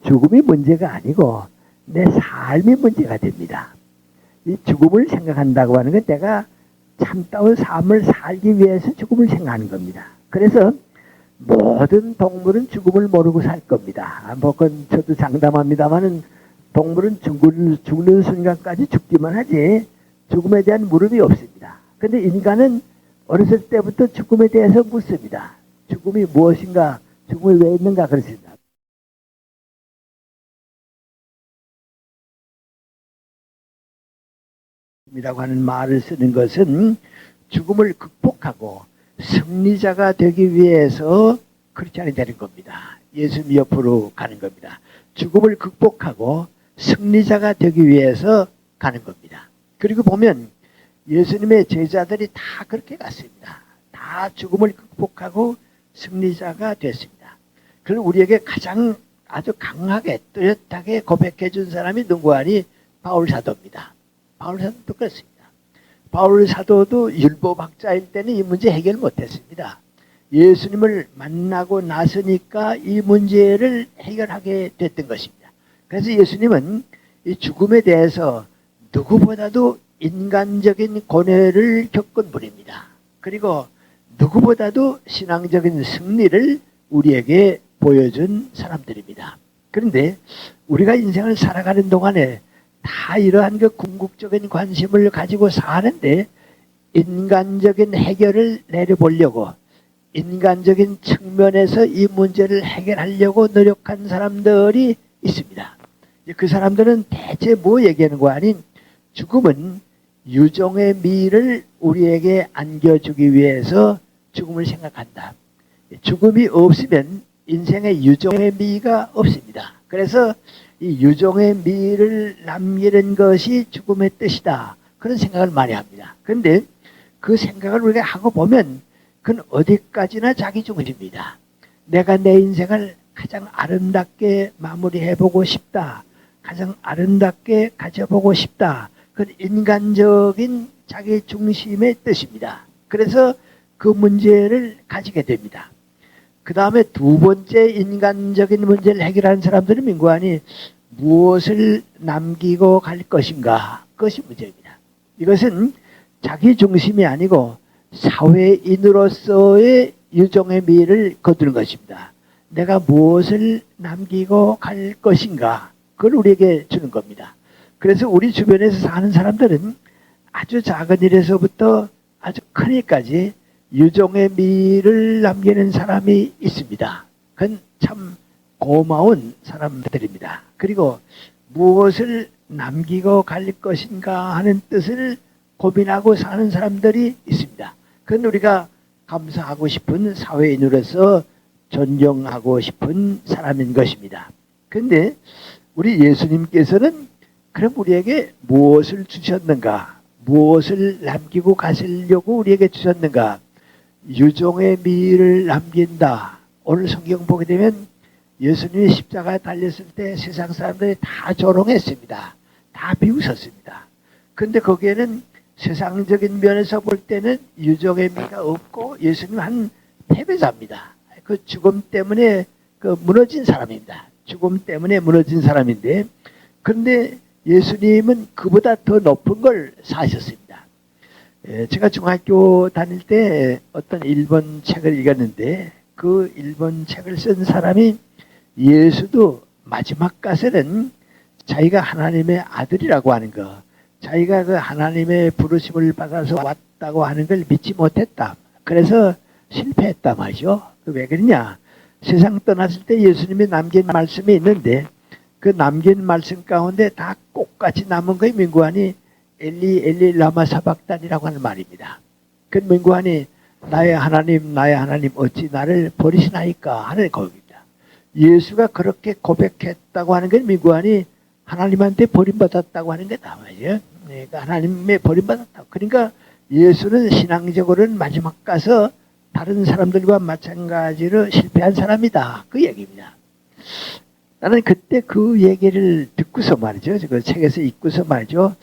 죽음이 문제가 아니고 내 삶이 문제가 됩니다. 이 죽음을 생각한다고 하는 건 내가 참다운 삶을 살기 위해서 죽음을 생각하는 겁니다. 그래서 모든 동물은 죽음을 모르고 살 겁니다. 그건 저도 장담합니다만은 동물은 죽는 순간까지 죽기만 하지 죽음에 대한 무릎이 없습니다. 근데 인간은 어렸을 때부터 죽음에 대해서 묻습니다. 죽음이 무엇인가, 죽음이 왜 있는가 그렇습니다. 이라고 하는 말을 쓰는 것은 죽음을 극복하고 승리자가 되기 위해서 크리스찬이 되는 겁니다. 예수님 옆으로 가는 겁니다. 죽음을 극복하고 승리자가 되기 위해서 가는 겁니다. 그리고 보면 예수님의 제자들이 다 그렇게 갔습니다. 다 죽음을 극복하고 승리자가 됐습니다. 그럼 우리에게 가장 아주 강하게 뚜렷하게 고백해 준 사람이 누구 아니? 바울 사도입니다. 바울 사도도 그렇습니다. 바울 사도도 율법학자일 때는 이 문제 해결 못했습니다. 예수님을 만나고 나서니까 이 문제를 해결하게 됐던 것입니다. 그래서 예수님은 이 죽음에 대해서 누구보다도 인간적인 고뇌를 겪은 분입니다. 그리고 누구보다도 신앙적인 승리를 우리에게 보여준 사람들입니다. 그런데 우리가 인생을 살아가는 동안에 다 이러한 그 궁극적인 관심을 가지고 사는데 인간적인 해결을 내려보려고 인간적인 측면에서 이 문제를 해결하려고 노력한 사람들이 있습니다. 그 사람들은 대체 뭐 얘기하는 거 아닌 죽음은 유종의 미를 우리에게 안겨주기 위해서 죽음을 생각한다. 죽음이 없으면 인생의 유종의 미가 없습니다. 그래서 이 유종의 미를 남기는 것이 죽음의 뜻이다. 그런 생각을 많이 합니다. 그런데 그 생각을 우리가 하고 보면 그건 어디까지나 자기 중심입니다. 내가 내 인생을 가장 아름답게 마무리해보고 싶다. 가장 아름답게 가져보고 싶다. 그건 인간적인 자기 중심의 뜻입니다. 그래서 그 문제를 가지게 됩니다. 그 다음에 두 번째 인간적인 문제를 해결하는 사람들은 민구하니 무엇을 남기고 갈 것인가? 그것이 문제입니다. 이것은 자기 중심이 아니고 사회인으로서의 유종의 미를 거두는 것입니다. 내가 무엇을 남기고 갈 것인가? 그걸 우리에게 주는 겁니다. 그래서 우리 주변에서 사는 사람들은 아주 작은 일에서부터 아주 큰 일까지 유종의 미를 남기는 사람이 있습니다. 그건 참 고마운 사람들입니다. 그리고 무엇을 남기고 갈 것인가 하는 뜻을 고민하고 사는 사람들이 있습니다. 그건 우리가 감사하고 싶은 사회인으로서 존경하고 싶은 사람인 것입니다. 그런데 우리 예수님께서는 그럼 우리에게 무엇을 주셨는가? 무엇을 남기고 가시려고 우리에게 주셨는가? 유종의 미를 남긴다. 오늘 성경 보게 되면 예수님이 십자가에 달렸을 때 세상 사람들이 다 조롱했습니다. 다 비웃었습니다. 그런데 거기에는 세상적인 면에서 볼 때는 유종의 미가 없고 예수님 한 패배자입니다. 그 죽음 때문에 그 무너진 사람입니다. 죽음 때문에 무너진 사람인데 그런데 예수님은 그보다 더 높은 걸 사셨습니다. 제가 중학교 다닐 때 어떤 일본 책을 읽었는데 그 일본 책을 쓴 사람이 예수도 마지막 가서는 자기가 하나님의 아들이라고 하는 거, 자기가 그 하나님의 부르심을 받아서 왔다고 하는 걸 믿지 못했다. 그래서 실패했다 말이죠. 왜 그러냐? 세상 떠났을 때 예수님이 남긴 말씀이 있는데 그 남긴 말씀 가운데 다 똑같이 남은 거에 민구하니 엘리 엘리 라마 사박단이라고 하는 말입니다. 그 민구하니 나의 하나님 어찌 나를 버리시나이까 하는 거입니다. 예수가 그렇게 고백했다고 하는 건 민구하니 하나님한테 버림받았다고 하는 거다 말이에요. 그러니까 하나님의 버림받았다. 그러니까 예수는 신앙적으로는 마지막 가서 다른 사람들과 마찬가지로 실패한 사람이다. 그 얘기입니다. 나는 그때 그 얘기를 듣고서 말이죠. 그 책에서 읽고서 말이죠.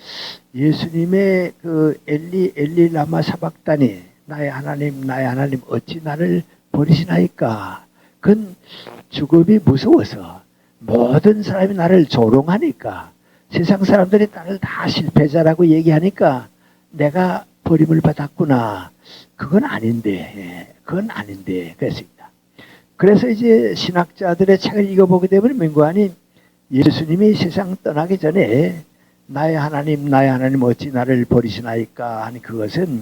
예수님의 그 엘리 라마 사박다니 나의 하나님 어찌 나를 버리시나이까. 그건 죽음이 무서워서 모든 사람이 나를 조롱하니까 세상 사람들이 나를 다 실패자라고 얘기하니까 내가 버림을 받았구나. 그건 아닌데 그랬습니다. 그래서 이제 신학자들의 책을 읽어보게 되면 민구하니 예수님이 세상 떠나기 전에 나의 하나님 어찌 나를 버리시나이까 하는 그것은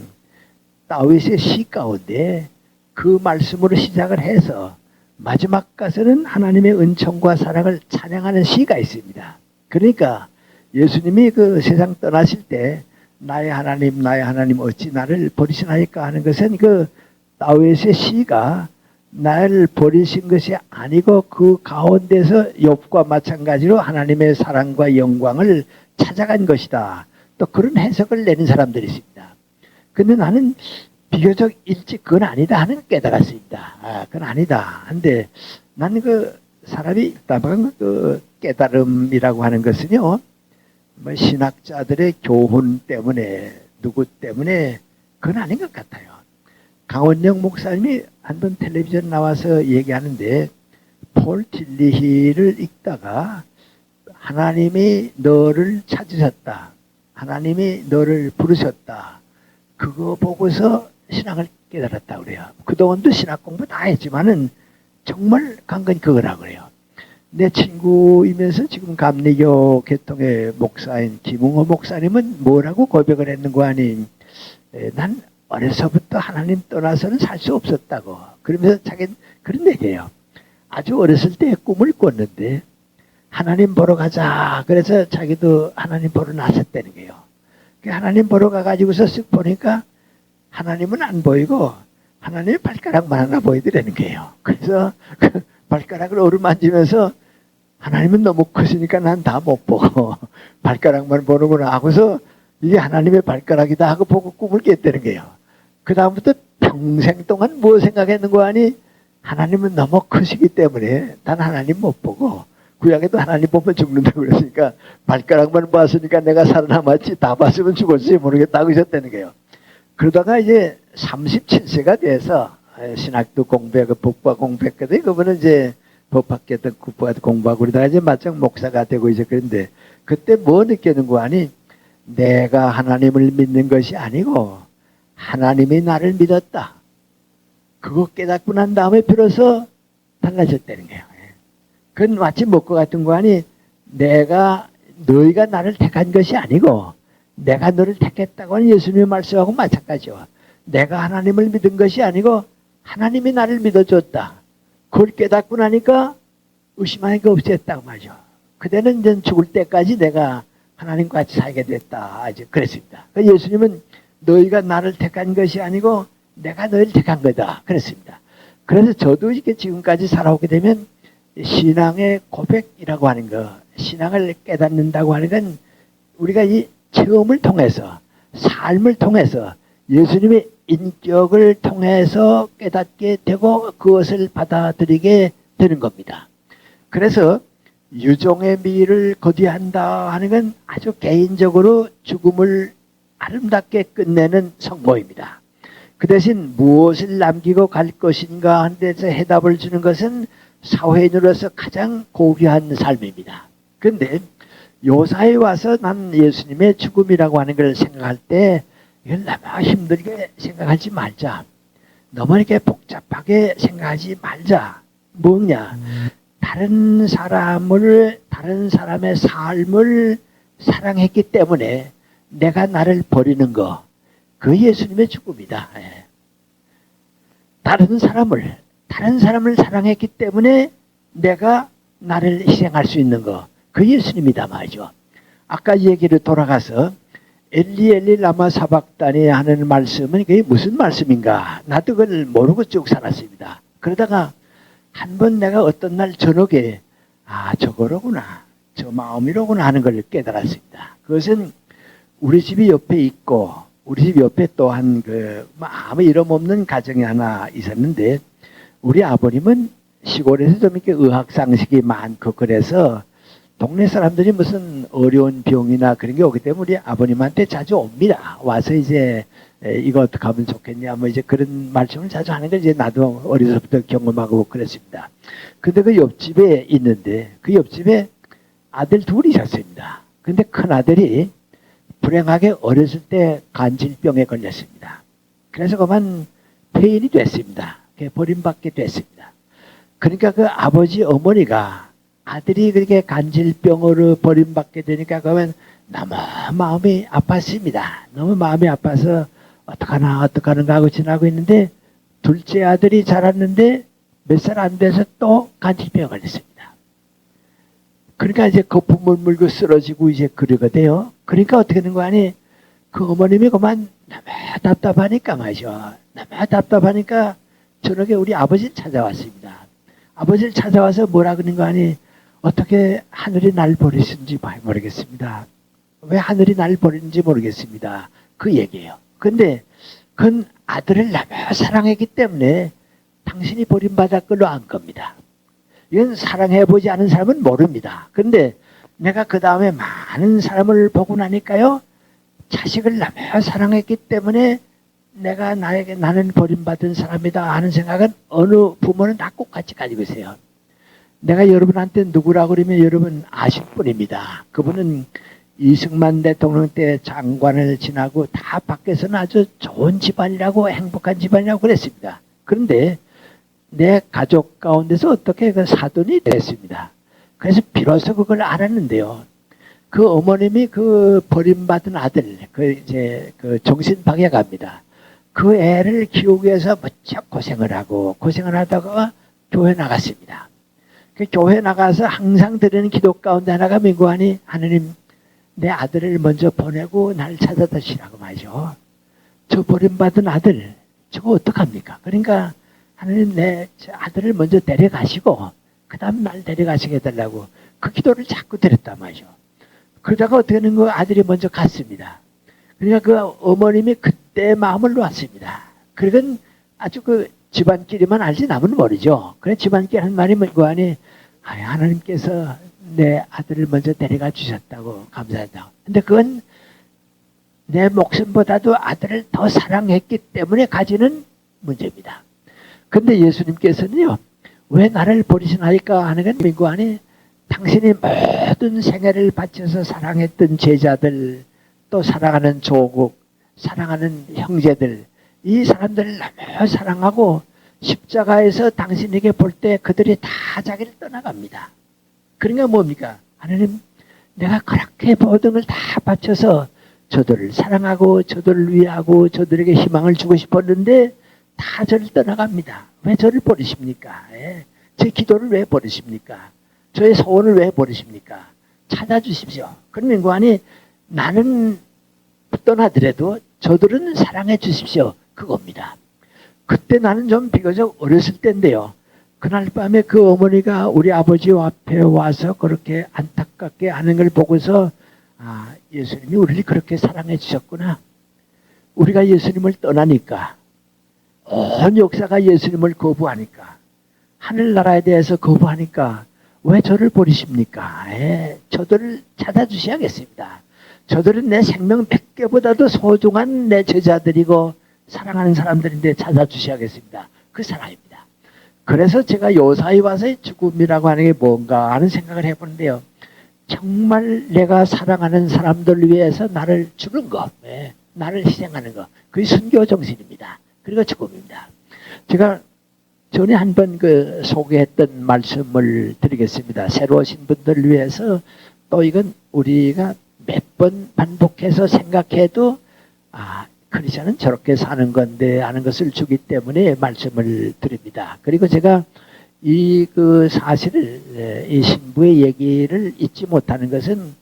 다윗의 시 가운데 그 말씀으로 시작을 해서 마지막 가서는 하나님의 은총과 사랑을 찬양하는 시가 있습니다. 그러니까 예수님이 그 세상 떠나실 때 나의 하나님 어찌 나를 버리시나이까 하는 것은 그 다윗의 시가 나를 버리신 것이 아니고 그 가운데서 욥과 마찬가지로 하나님의 사랑과 영광을 찾아간 것이다. 또 그런 해석을 내는 사람들이 있습니다. 근데 나는 비교적 일찍 그건 아니다 하는 깨달았습니다. 그건 아니다. 근데 나는 그 사람이 일단 그 깨달음이라고 하는 것은요, 뭐 신학자들의 교훈 때문에 누구 때문에 그건 아닌 것 같아요. 강원영 목사님이 한번 텔레비전 나와서 얘기하는데 폴 틸리히를 읽다가 하나님이 너를 찾으셨다. 하나님이 너를 부르셨다. 그거 보고서 신앙을 깨달았다고 그래요. 그동안도 신학 공부 다 했지만은 정말 간건히 그거라고 그래요. 내 친구이면서 지금 감리교 개통의 목사인 김웅호 목사님은 뭐라고 고백을 했는고 하니 난 어려서부터 하나님 떠나서는 살 수 없었다고. 그러면서 자기는 그런 얘기예요. 아주 어렸을 때 꿈을 꿨는데 하나님 보러 가자. 그래서 자기도 하나님 보러 나섰다는 거예요. 하나님 보러 가가지고서 쓱 보니까 하나님은 안 보이고 하나님의 발가락만 하나 보이더라는 거예요. 그래서 그 발가락을 어루만지면서 하나님은 너무 크시니까 난 다 못 보고 발가락만 보는구나 하고서 이게 하나님의 발가락이다 하고 보고 꿈을 깼다는 거예요. 그 다음부터 평생 동안 뭐 생각했는고 하니 하나님은 너무 크시기 때문에 난 하나님 못 보고 구약에도 하나님 보면 죽는다고 그랬으니까 발가락만 봤으니까 내가 살아남았지 다 봤으면 죽었지 모르겠다고 하셨다는 거예요. 그러다가 이제 37세가 돼서 신학도 공부하고 법과 공부했거든요. 그분은 이제 법학교도 공부하고 그러다가 이제 마침 목사가 되고 이제 그런데 그때 뭐 느끼는 거 아니 내가 하나님을 믿는 것이 아니고 하나님이 나를 믿었다. 그거 깨닫고 난 다음에 비로소 달라졌다는 거예요. 그건 마치 먹고 같은 거 아니 너희가 나를 택한 것이 아니고 내가 너를 택했다고 하는 예수님의 말씀하고 마찬가지요. 내가 하나님을 믿은 것이 아니고 하나님이 나를 믿어줬다. 그걸 깨닫고 나니까 의심하는 게 없었다고 말이죠. 그때는 이제 죽을 때까지 내가 하나님과 같이 살게 됐다. 아주 그랬습니다. 예수님은 너희가 나를 택한 것이 아니고 내가 너희를 택한 거다. 그랬습니다. 그래서 저도 이렇게 지금까지 살아오게 되면 신앙의 고백이라고 하는 거, 신앙을 깨닫는다고 하는 건 우리가 이 체험을 통해서, 삶을 통해서, 예수님의 인격을 통해서 깨닫게 되고 그것을 받아들이게 되는 겁니다. 그래서 유종의 미를 거두한다 하는 건 아주 개인적으로 죽음을 아름답게 끝내는 성모입니다. 그 대신 무엇을 남기고 갈 것인가 하는 데서 해답을 주는 것은 사회인으로서 가장 고귀한 삶입니다. 그런데 요사에 와서 난 예수님의 죽음이라고 하는 걸 생각할 때 이걸 너무 힘들게 생각하지 말자. 너무 이렇게 복잡하게 생각하지 말자. 뭐냐? 다른 사람의 삶을 사랑했기 때문에 내가 나를 버리는 거, 그 예수님의 죽음이다. 다른 사람을 사랑했기 때문에 내가 나를 희생할 수 있는 거, 그 예수님이다 말이죠. 아까 얘기를 돌아가서 엘리 라마 사박다니 하는 말씀은 그게 무슨 말씀인가? 나도 그걸 모르고 쭉 살았습니다. 그러다가 한번 내가 어떤 날 저녁에 저거로구나, 저 마음이로구나 하는 걸 깨달았습니다. 그것은 우리 집이 옆에 있고 우리 집 옆에 또한 아무 이름 없는 가정이 하나 있었는데 우리 아버님은 시골에서 좀 이렇게 의학상식이 많고 그래서 동네 사람들이 무슨 어려운 병이나 그런 게 오기 때문에 우리 아버님한테 자주 옵니다. 와서 이제 이거 어떻게 하면 좋겠냐 뭐 이제 그런 말씀을 자주 하는 걸 이제 나도 어려서부터 경험하고 그랬습니다. 근데 그 옆집에 있는데 그 옆집에 아들 둘이 있었습니다. 근데 큰 아들이 불행하게 어렸을 때 간질병에 걸렸습니다. 그래서 그만 폐인이 됐습니다. 버림받게 됐습니다. 그러니까 그 아버지 어머니가 아들이 그렇게 간질병으로 버림받게 되니까 그러면 너무 마음이 아팠습니다. 너무 마음이 아파서 어떡하는가 하고 지나고 있는데 둘째 아들이 자랐는데 몇 살 안 돼서 또 간질병에 걸렸습니다. 그러니까 이제 거품을 물고 쓰러지고 이제 그러게 돼요. 그러니까 어떻게 되는 거 아니? 그 어머님이 그만 너무 답답하니까 말이죠. 너무 답답하니까 저녁에 우리 아버지를 찾아왔습니다. 아버지를 찾아와서 뭐라 그러는 거 아니? 어떻게 하늘이 날 버리신지 모르겠습니다. 왜 하늘이 날 버리는지 모르겠습니다. 그 얘기예요. 근데 그건 아들을 너무 사랑했기 때문에 당신이 버림받았걸로 안 겁니다. 이건 사랑해보지 않은 사람은 모릅니다. 그런데 내가 그 다음에 많은 사람을 보고 나니까요, 자식을 너무 사랑했기 때문에 나는 버림받은 사람이다 하는 생각은 어느 부모는 다 똑같이 가지고 있어요. 내가 여러분한테 누구라고 그러면 여러분 아실 분입니다. 그분은 이승만 대통령 때 장관을 지나고 다 밖에서는 아주 좋은 집안이라고 행복한 집안이라고 그랬습니다. 그런데 내 가족 가운데서 어떻게 그 사돈이 됐습니다. 그래서 비로소 그걸 알았는데요. 그 어머님이 그 버림받은 아들, 그 정신방에 갑니다. 그 애를 키우기 위해서 무척 고생을 하다가 교회 나갔습니다. 그 교회 나가서 항상 드리는 기도 가운데 하나가 민구하니 하느님 내 아들을 먼저 보내고 날 찾아다 주시라고 말이죠. 저 버림받은 아들 저거 어떡합니까? 그러니까 하느님 내 아들을 먼저 데려가시고 그 다음 날 데려가시게 해달라고 그 기도를 자꾸 드렸단 말이죠. 그러다가 어떻게 하는 거 아들이 먼저 갔습니다. 그러니까 그 어머님이 그때 마음을 놓았습니다. 그건 아주 그 집안끼리만 알지 남은 모르죠. 그래 집안끼리 한 말이 뭐고 하니 하나님께서 내 아들을 먼저 데려가 주셨다고 감사하다고. 근데 그건 내 목숨보다도 아들을 더 사랑했기 때문에 가지는 문제입니다. 근데 예수님께서는요, 왜 나를 버리시나이까 하는 건 민구 안에 당신이 모든 생애를 바쳐서 사랑했던 제자들, 또 사랑하는 조국, 사랑하는 형제들, 이 사람들을 너무 사랑하고 십자가에서 당신에게 볼 때 그들이 다 자기를 떠나갑니다. 그러니까 뭡니까? 하나님, 내가 그렇게 모든 걸 다 바쳐서 저들을 사랑하고 저들을 위하고 저들에게 희망을 주고 싶었는데 다 저를 떠나갑니다. 왜 저를 버리십니까? 제 기도를 왜 버리십니까? 저의 소원을 왜 버리십니까? 찾아주십시오. 그러면 그 안에 나는 떠나더라도 저들은 사랑해 주십시오. 그겁니다. 그때 나는 좀 비교적 어렸을 때인데요. 그날 밤에 그 어머니가 우리 아버지 앞에 와서 그렇게 안타깝게 하는 걸 보고서 예수님이 우리를 그렇게 사랑해 주셨구나. 우리가 예수님을 떠나니까 온 역사가 예수님을 거부하니까 하늘나라에 대해서 거부하니까 왜 저를 버리십니까? 저들을 찾아주셔야겠습니다. 저들은 내 생명 100개보다도 소중한 내 제자들이고 사랑하는 사람들인데 찾아주셔야겠습니다. 그 사랑입니다. 그래서 제가 요사이 와서의 죽음이라고 하는 게 뭔가 하는 생각을 해보는데요. 정말 내가 사랑하는 사람들 위해서 나를 주는 것, 나를 희생하는 것, 그게 순교 정신입니다. 그리고 죽음입니다. 제가 전에 한번 소개했던 말씀을 드리겠습니다. 새로 오신 분들을 위해서 또 이건 우리가 몇 번 반복해서 생각해도 크리스천은 저렇게 사는 건데 하는 것을 주기 때문에 말씀을 드립니다. 그리고 제가 이 사실을 이 신부의 얘기를 잊지 못하는 것은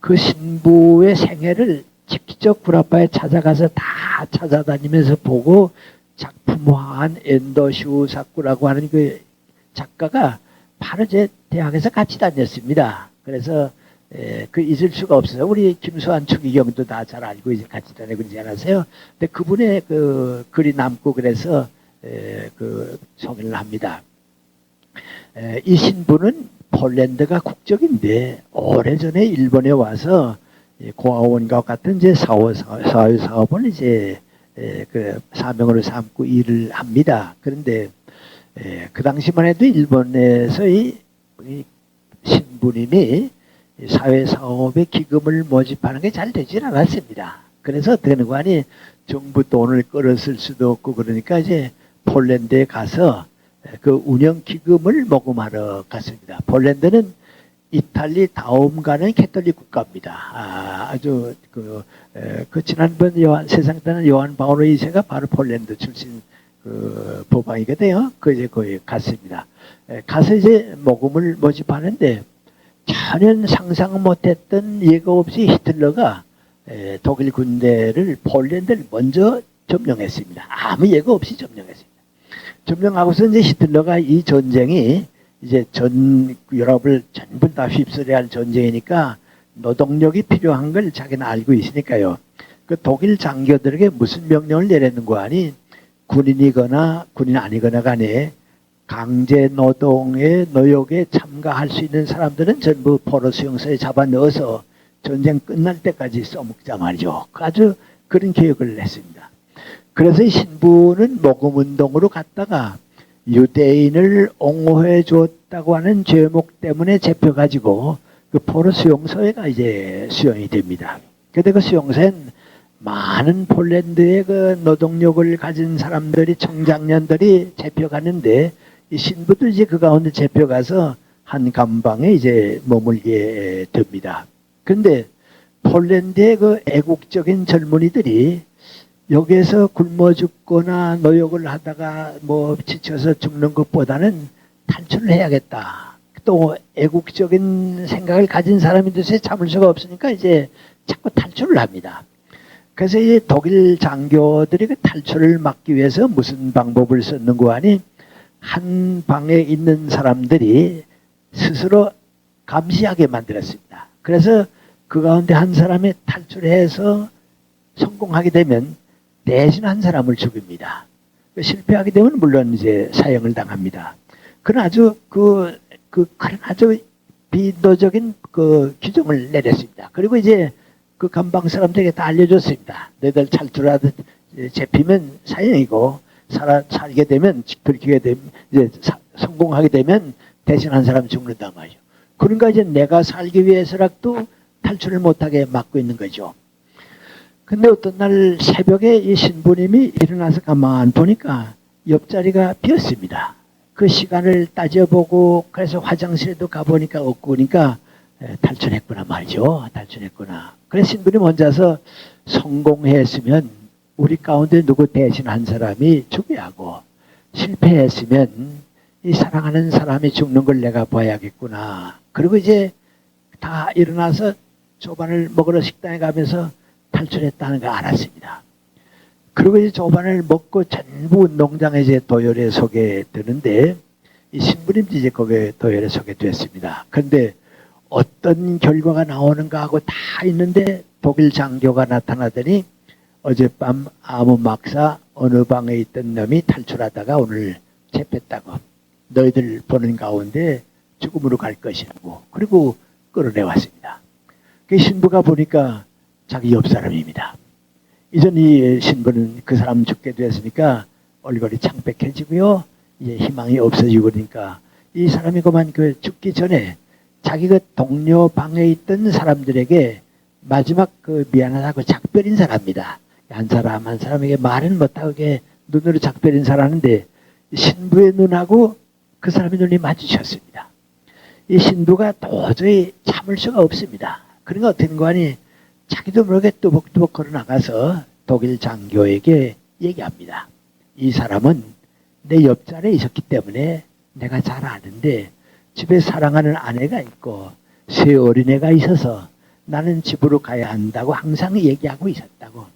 그 신부의 생애를 직접 구라파에 찾아가서 다 찾아다니면서 보고 작품화한 엔더 슈사쿠라고 하는 그 작가가 바로 제 대학에서 같이 다녔습니다. 그래서 그 잊을 수가 없어요. 우리 김수환 추기경도 다 잘 알고 이제 같이 다니고 있지 않았어요. 근데 그분의 글이 남고 그래서 소개를 합니다. 이 신부는 폴란드가 국적인데 오래전에 일본에 와서 고아원과 같은 이제 사회 사업을 이제 사명으로 삼고 일을 합니다. 그런데 그 당시만 해도 일본에서 이 신부님이 사회사업에 기금을 모집하는 게 잘 되질 않았습니다. 그래서 어떻게 하는 거 아니 정부 돈을 끌어쓸 수도 없고 그러니까 이제 폴란드에 가서 그 운영 기금을 모금하러 갔습니다. 폴란드는 이탈리 다음 가는 캐톨릭 국가입니다. 아주 지난번 세상 때는 요한 바오로 2세가 바로 폴란드 출신 법왕이거든요. 이제 거기 갔습니다. 가서 이제 복음을 모집하는데 전혀 상상 못했던 예고 없이 히틀러가 독일 군대를 폴란드를 먼저 점령했습니다. 아무 예고 없이 점령했습니다. 점령하고서 이제 히틀러가 이 전쟁이 이제 전 유럽을 전부 다 휩쓸어야 할 전쟁이니까 노동력이 필요한 걸 자기는 알고 있으니까요. 그 독일 장교들에게 무슨 명령을 내렸는가 하니 군인이거나 군인 아니거나 간에 강제 노동의 노역에 참가할 수 있는 사람들은 전부 포로 수용소에 잡아 넣어서 전쟁 끝날 때까지 써먹자 말이죠. 아주 그런 교육을 했습니다. 그래서 이 신부는 모금운동으로 갔다가 유대인을 옹호해 줬다고 하는 죄목 때문에 잡혀가지고 그 포로 수용소에가 이제 수용이 됩니다. 그런데 그 수용소엔 많은 폴란드의 그 노동력을 가진 사람들이 청장년들이 잡혀가는데 이 신부도 이제 그 가운데 잡혀가서 한 감방에 이제 머물게 됩니다. 그런데 폴란드의 그 애국적인 젊은이들이 여기에서 굶어 죽거나 노역을 하다가 뭐 지쳐서 죽는 것보다는 탈출을 해야겠다. 또 애국적인 생각을 가진 사람인데서 참을 수가 없으니까 이제 자꾸 탈출을 합니다. 그래서 이 독일 장교들이 그 탈출을 막기 위해서 무슨 방법을 썼는가 하니 한 방에 있는 사람들이 스스로 감시하게 만들었습니다. 그래서 그 가운데 한 사람이 탈출해서 성공하게 되면 대신 한 사람을 죽입니다. 실패하게 되면 물론 이제 사형을 당합니다. 그런 아주 그런 아주 비인도적인 그 규정을 내렸습니다. 그리고 이제 그 감방 사람들에게 다 알려줬습니다. 너희들 탈출하듯 잡히면 사형이고 살게 되면 들키게 되면 이제 성공하게 되면 대신 한 사람 죽는단 말이죠. 그러니까 이제 내가 살기 위해서라도 탈출을 못하게 막고 있는 거죠. 근데 어떤 날 새벽에 이 신부님이 일어나서 가만 보니까 옆자리가 비었습니다. 그 시간을 따져보고 그래서 화장실에도 가보니까 없고 그러니까 탈출했구나 말이죠. 탈출했구나. 그래서 신부님 혼자서 성공했으면 우리 가운데 누구 대신 한 사람이 죽여야 하고 실패했으면 이 사랑하는 사람이 죽는 걸 내가 봐야겠구나. 그리고 이제 다 일어나서 조반을 먹으러 식당에 가면서 탈출했다는 걸 알았습니다. 그리고 이제 조반을 먹고 전부 운동장에 이제 도열에 서게 되는데 이 신부님도 이제 거기에 도열에 서게 됐습니다. 그런데 어떤 결과가 나오는가 하고 다 있는데 독일 장교가 나타나더니 어젯밤 아무 막사 어느 방에 있던 놈이 탈출하다가 오늘 잡혔다고 너희들 보는 가운데 죽음으로 갈 것이라고 그리고 끌어내왔습니다. 그 신부가 보니까 자기 옆 사람입니다. 이전 이 신부는 그 사람 죽게 됐으니까 얼굴이 창백해지고요. 이제 희망이 없어지고 그러니까 이 사람이 그만 그 죽기 전에 자기 그 동료 방에 있던 사람들에게 마지막 그 미안하다고 작별 인사합니다. 한 사람 한 사람에게 말은 못하고 눈으로 작별 인사를 하는데 신부의 눈하고 그 사람의 눈이 마주쳤습니다. 이 신부가 도저히 참을 수가 없습니다. 그러니까 어떻게 된 거 아니 자기도 모르게 뚜벅뚜벅 걸어나가서 독일 장교에게 얘기합니다. 이 사람은 내 옆자리에 있었기 때문에 내가 잘 아는데 집에 사랑하는 아내가 있고 세 어린애가 있어서 나는 집으로 가야 한다고 항상 얘기하고 있었다고.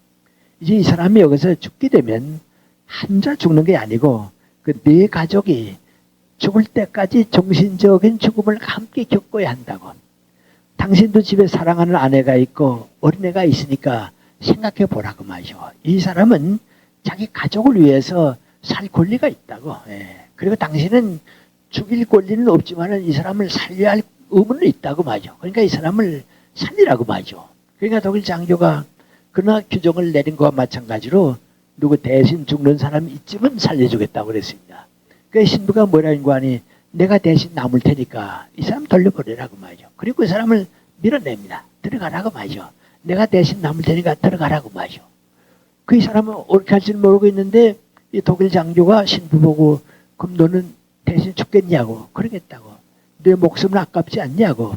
이제 이 사람이 여기서 죽게 되면 혼자 죽는 게 아니고 그 네 가족이 죽을 때까지 정신적인 죽음을 함께 겪어야 한다고. 당신도 집에 사랑하는 아내가 있고 어린애가 있으니까 생각해 보라고 말이죠. 이 사람은 자기 가족을 위해서 살 권리가 있다고. 그리고 당신은 죽일 권리는 없지만 이 사람을 살려야 할 의무는 있다고 말이죠. 그러니까 이 사람을 살리라고 말이죠. 그러니까 독일 장교가 그러나 규정을 내린 것과 마찬가지로 누구 대신 죽는 사람이 있지만 살려주겠다고 그랬습니다. 그 신부가 뭐라는 하니 내가 대신 남을 테니까 이 사람 돌려보내라고 말이죠. 그리고 그 사람을 밀어냅니다. 들어가라고 말이죠. 내가 대신 남을 테니까 들어가라고 말이죠. 그 이 사람은 어떻게 할지는 모르고 있는데 이 독일 장교가 신부 보고 그럼 너는 대신 죽겠냐고 그러겠다고. 내 목숨은 아깝지 않냐고.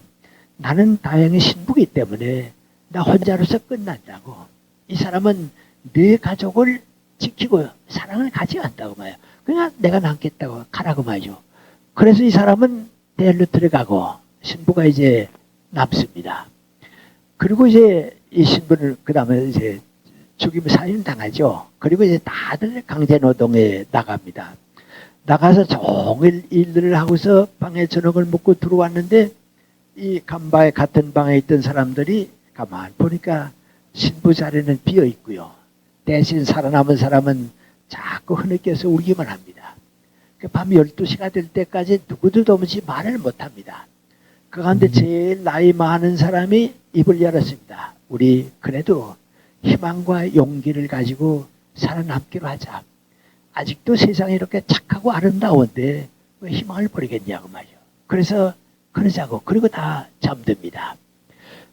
나는 다행히 신부기 때문에 나 혼자로서 끝난다고. 이 사람은 내 가족을 지키고 사랑을 가져간다고 말이야. 그냥 내가 남겠다고 가라고 말이죠. 그래서 이 사람은 대열로 들어가고 신부가 이제 남습니다. 그리고 이제 이 신부를 그 다음에 이제 죽임 살인 당하죠. 그리고 이제 다들 강제노동에 나갑니다. 나가서 종일 일들을 하고서 방에 저녁을 먹고 들어왔는데 이 간방에 같은 방에 있던 사람들이 가만 보니까 신부 자리는 비어 있고요. 대신 살아남은 사람은 자꾸 흐느껴서 울기만 합니다. 밤 12시가 될 때까지 누구도 도무지 말을 못합니다. 그 가운데 제일 나이 많은 사람이 입을 열었습니다. 우리 그래도 희망과 용기를 가지고 살아남기로 하자. 아직도 세상이 이렇게 착하고 아름다운데 왜 희망을 버리겠냐고 말이죠. 그래서 그러자고. 그리고 다 잠듭니다.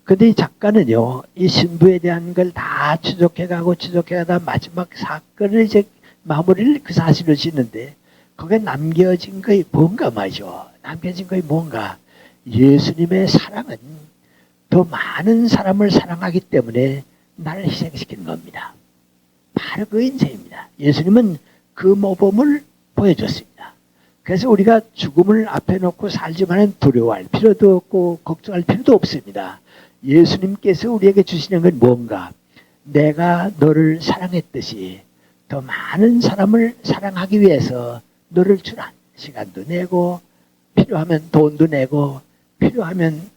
근데 이 작가는요, 이 신부에 대한 걸 다 추적해가고 추적해가다 마지막 사건을 이제 마무리를 그 사실로 짓는데 거기에 남겨진 것이 뭔가 말이죠. 남겨진 것이 뭔가. 예수님의 사랑은 더 많은 사람을 사랑하기 때문에 나를 희생시키는 겁니다. 바로 그 인생입니다. 예수님은 그 모범을 보여줬습니다. 그래서 우리가 죽음을 앞에 놓고 살지만 두려워할 필요도 없고 걱정할 필요도 없습니다. 예수님께서 우리에게 주시는 건 뭔가? 내가 너를 사랑했듯이 더 많은 사람을 사랑하기 위해서 너를 주라. 시간도 내고 필요하면 돈도 내고 필요하면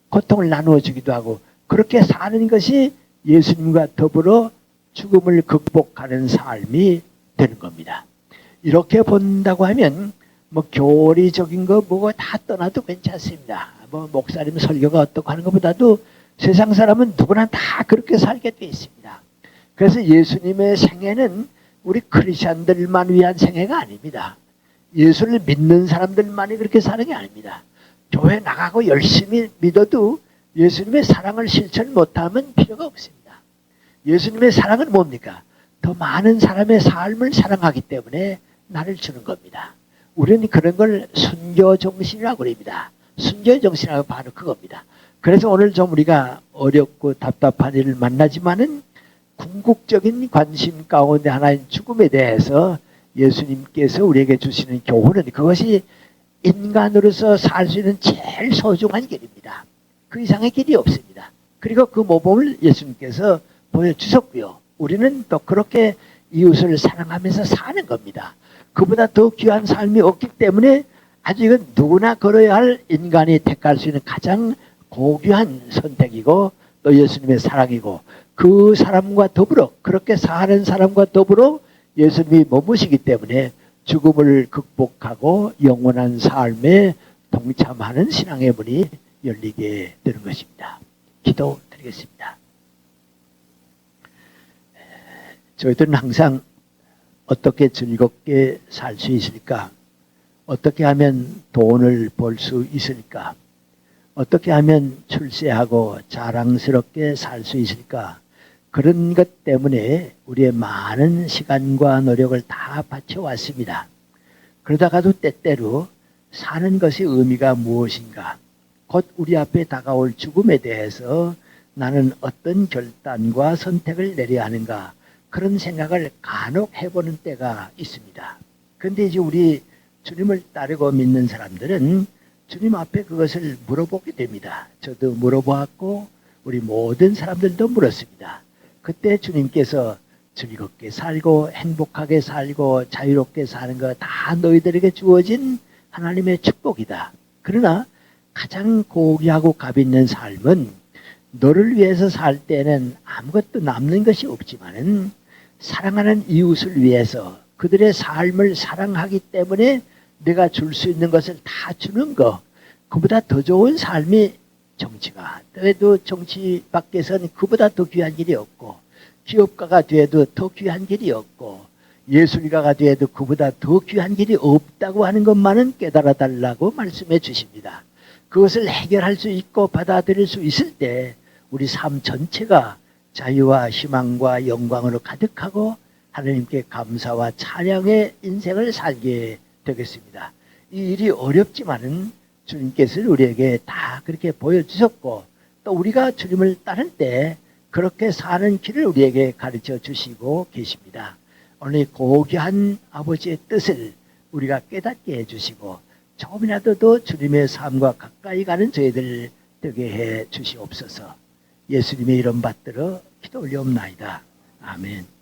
고통을 나누어 주기도 하고 그렇게 사는 것이 예수님과 더불어 죽음을 극복하는 삶이 되는 겁니다. 이렇게 본다고 하면 뭐 교리적인 거 뭐고 다 떠나도 괜찮습니다. 뭐 목사님 설교가 어떻고 하는 것보다도 세상 사람은 누구나 다 그렇게 살게 돼 있습니다. 그래서 예수님의 생애는 우리 크리스천들만 위한 생애가 아닙니다. 예수를 믿는 사람들만이 그렇게 사는 게 아닙니다. 교회 나가고 열심히 믿어도 예수님의 사랑을 실천 못하면 필요가 없습니다. 예수님의 사랑은 뭡니까? 더 많은 사람의 삶을 사랑하기 때문에 나를 주는 겁니다. 우리는 그런 걸 순교정신이라고 그럽니다. 순교정신이라고 바로 그겁니다. 그래서 오늘 좀 우리가 어렵고 답답한 일을 만나지만은 궁극적인 관심 가운데 하나인 죽음에 대해서 예수님께서 우리에게 주시는 교훈은 그것이 인간으로서 살 수 있는 제일 소중한 길입니다. 그 이상의 길이 없습니다. 그리고 그 모범을 예수님께서 보여주셨고요. 우리는 또 그렇게 이웃을 사랑하면서 사는 겁니다. 그보다 더 귀한 삶이 없기 때문에 아주 이건 누구나 걸어야 할 인간이 택할 수 있는 가장 고귀한 선택이고 또 예수님의 사랑이고 그 사람과 더불어 그렇게 사는 사람과 더불어 예수님이 머무시기 때문에 죽음을 극복하고 영원한 삶에 동참하는 신앙의 문이 열리게 되는 것입니다. 기도드리겠습니다. 저희들은 항상 어떻게 즐겁게 살 수 있을까? 어떻게 하면 돈을 벌 수 있을까? 어떻게 하면 출세하고 자랑스럽게 살 수 있을까? 그런 것 때문에 우리의 많은 시간과 노력을 다 바쳐왔습니다. 그러다가도 때때로 사는 것의 의미가 무엇인가? 곧 우리 앞에 다가올 죽음에 대해서 나는 어떤 결단과 선택을 내려야 하는가? 그런 생각을 간혹 해보는 때가 있습니다. 그런데 이제 우리 주님을 따르고 믿는 사람들은 주님 앞에 그것을 물어보게 됩니다. 저도 물어보았고 우리 모든 사람들도 물었습니다. 그때 주님께서 즐겁게 살고 행복하게 살고 자유롭게 사는 거 다 너희들에게 주어진 하나님의 축복이다. 그러나 가장 고귀하고 값 있는 삶은 너를 위해서 살 때는 아무것도 남는 것이 없지만은 사랑하는 이웃을 위해서 그들의 삶을 사랑하기 때문에 내가 줄 수 있는 것을 다 주는 거, 그보다 더 좋은 삶이 정치가 돼도 정치 밖에서는 그보다 더 귀한 길이 없고, 기업가가 돼도 더 귀한 길이 없고, 예술가가 돼도 그보다 더 귀한 길이 없다고 하는 것만은 깨달아 달라고 말씀해 주십니다. 그것을 해결할 수 있고 받아들일 수 있을 때 우리 삶 전체가 자유와 희망과 영광으로 가득하고 하나님께 감사와 찬양의 인생을 살게 되겠습니다. 이 일이 어렵지만은 주님께서는 우리에게 다 그렇게 보여주셨고 또 우리가 주님을 따를 때 그렇게 사는 길을 우리에게 가르쳐 주시고 계십니다. 오늘 고귀한 아버지의 뜻을 우리가 깨닫게 해주시고 조금이라도 더 주님의 삶과 가까이 가는 저희들 되게 해 주시옵소서. 예수님의 이름 받들어 기도 올리옵나이다. 아멘.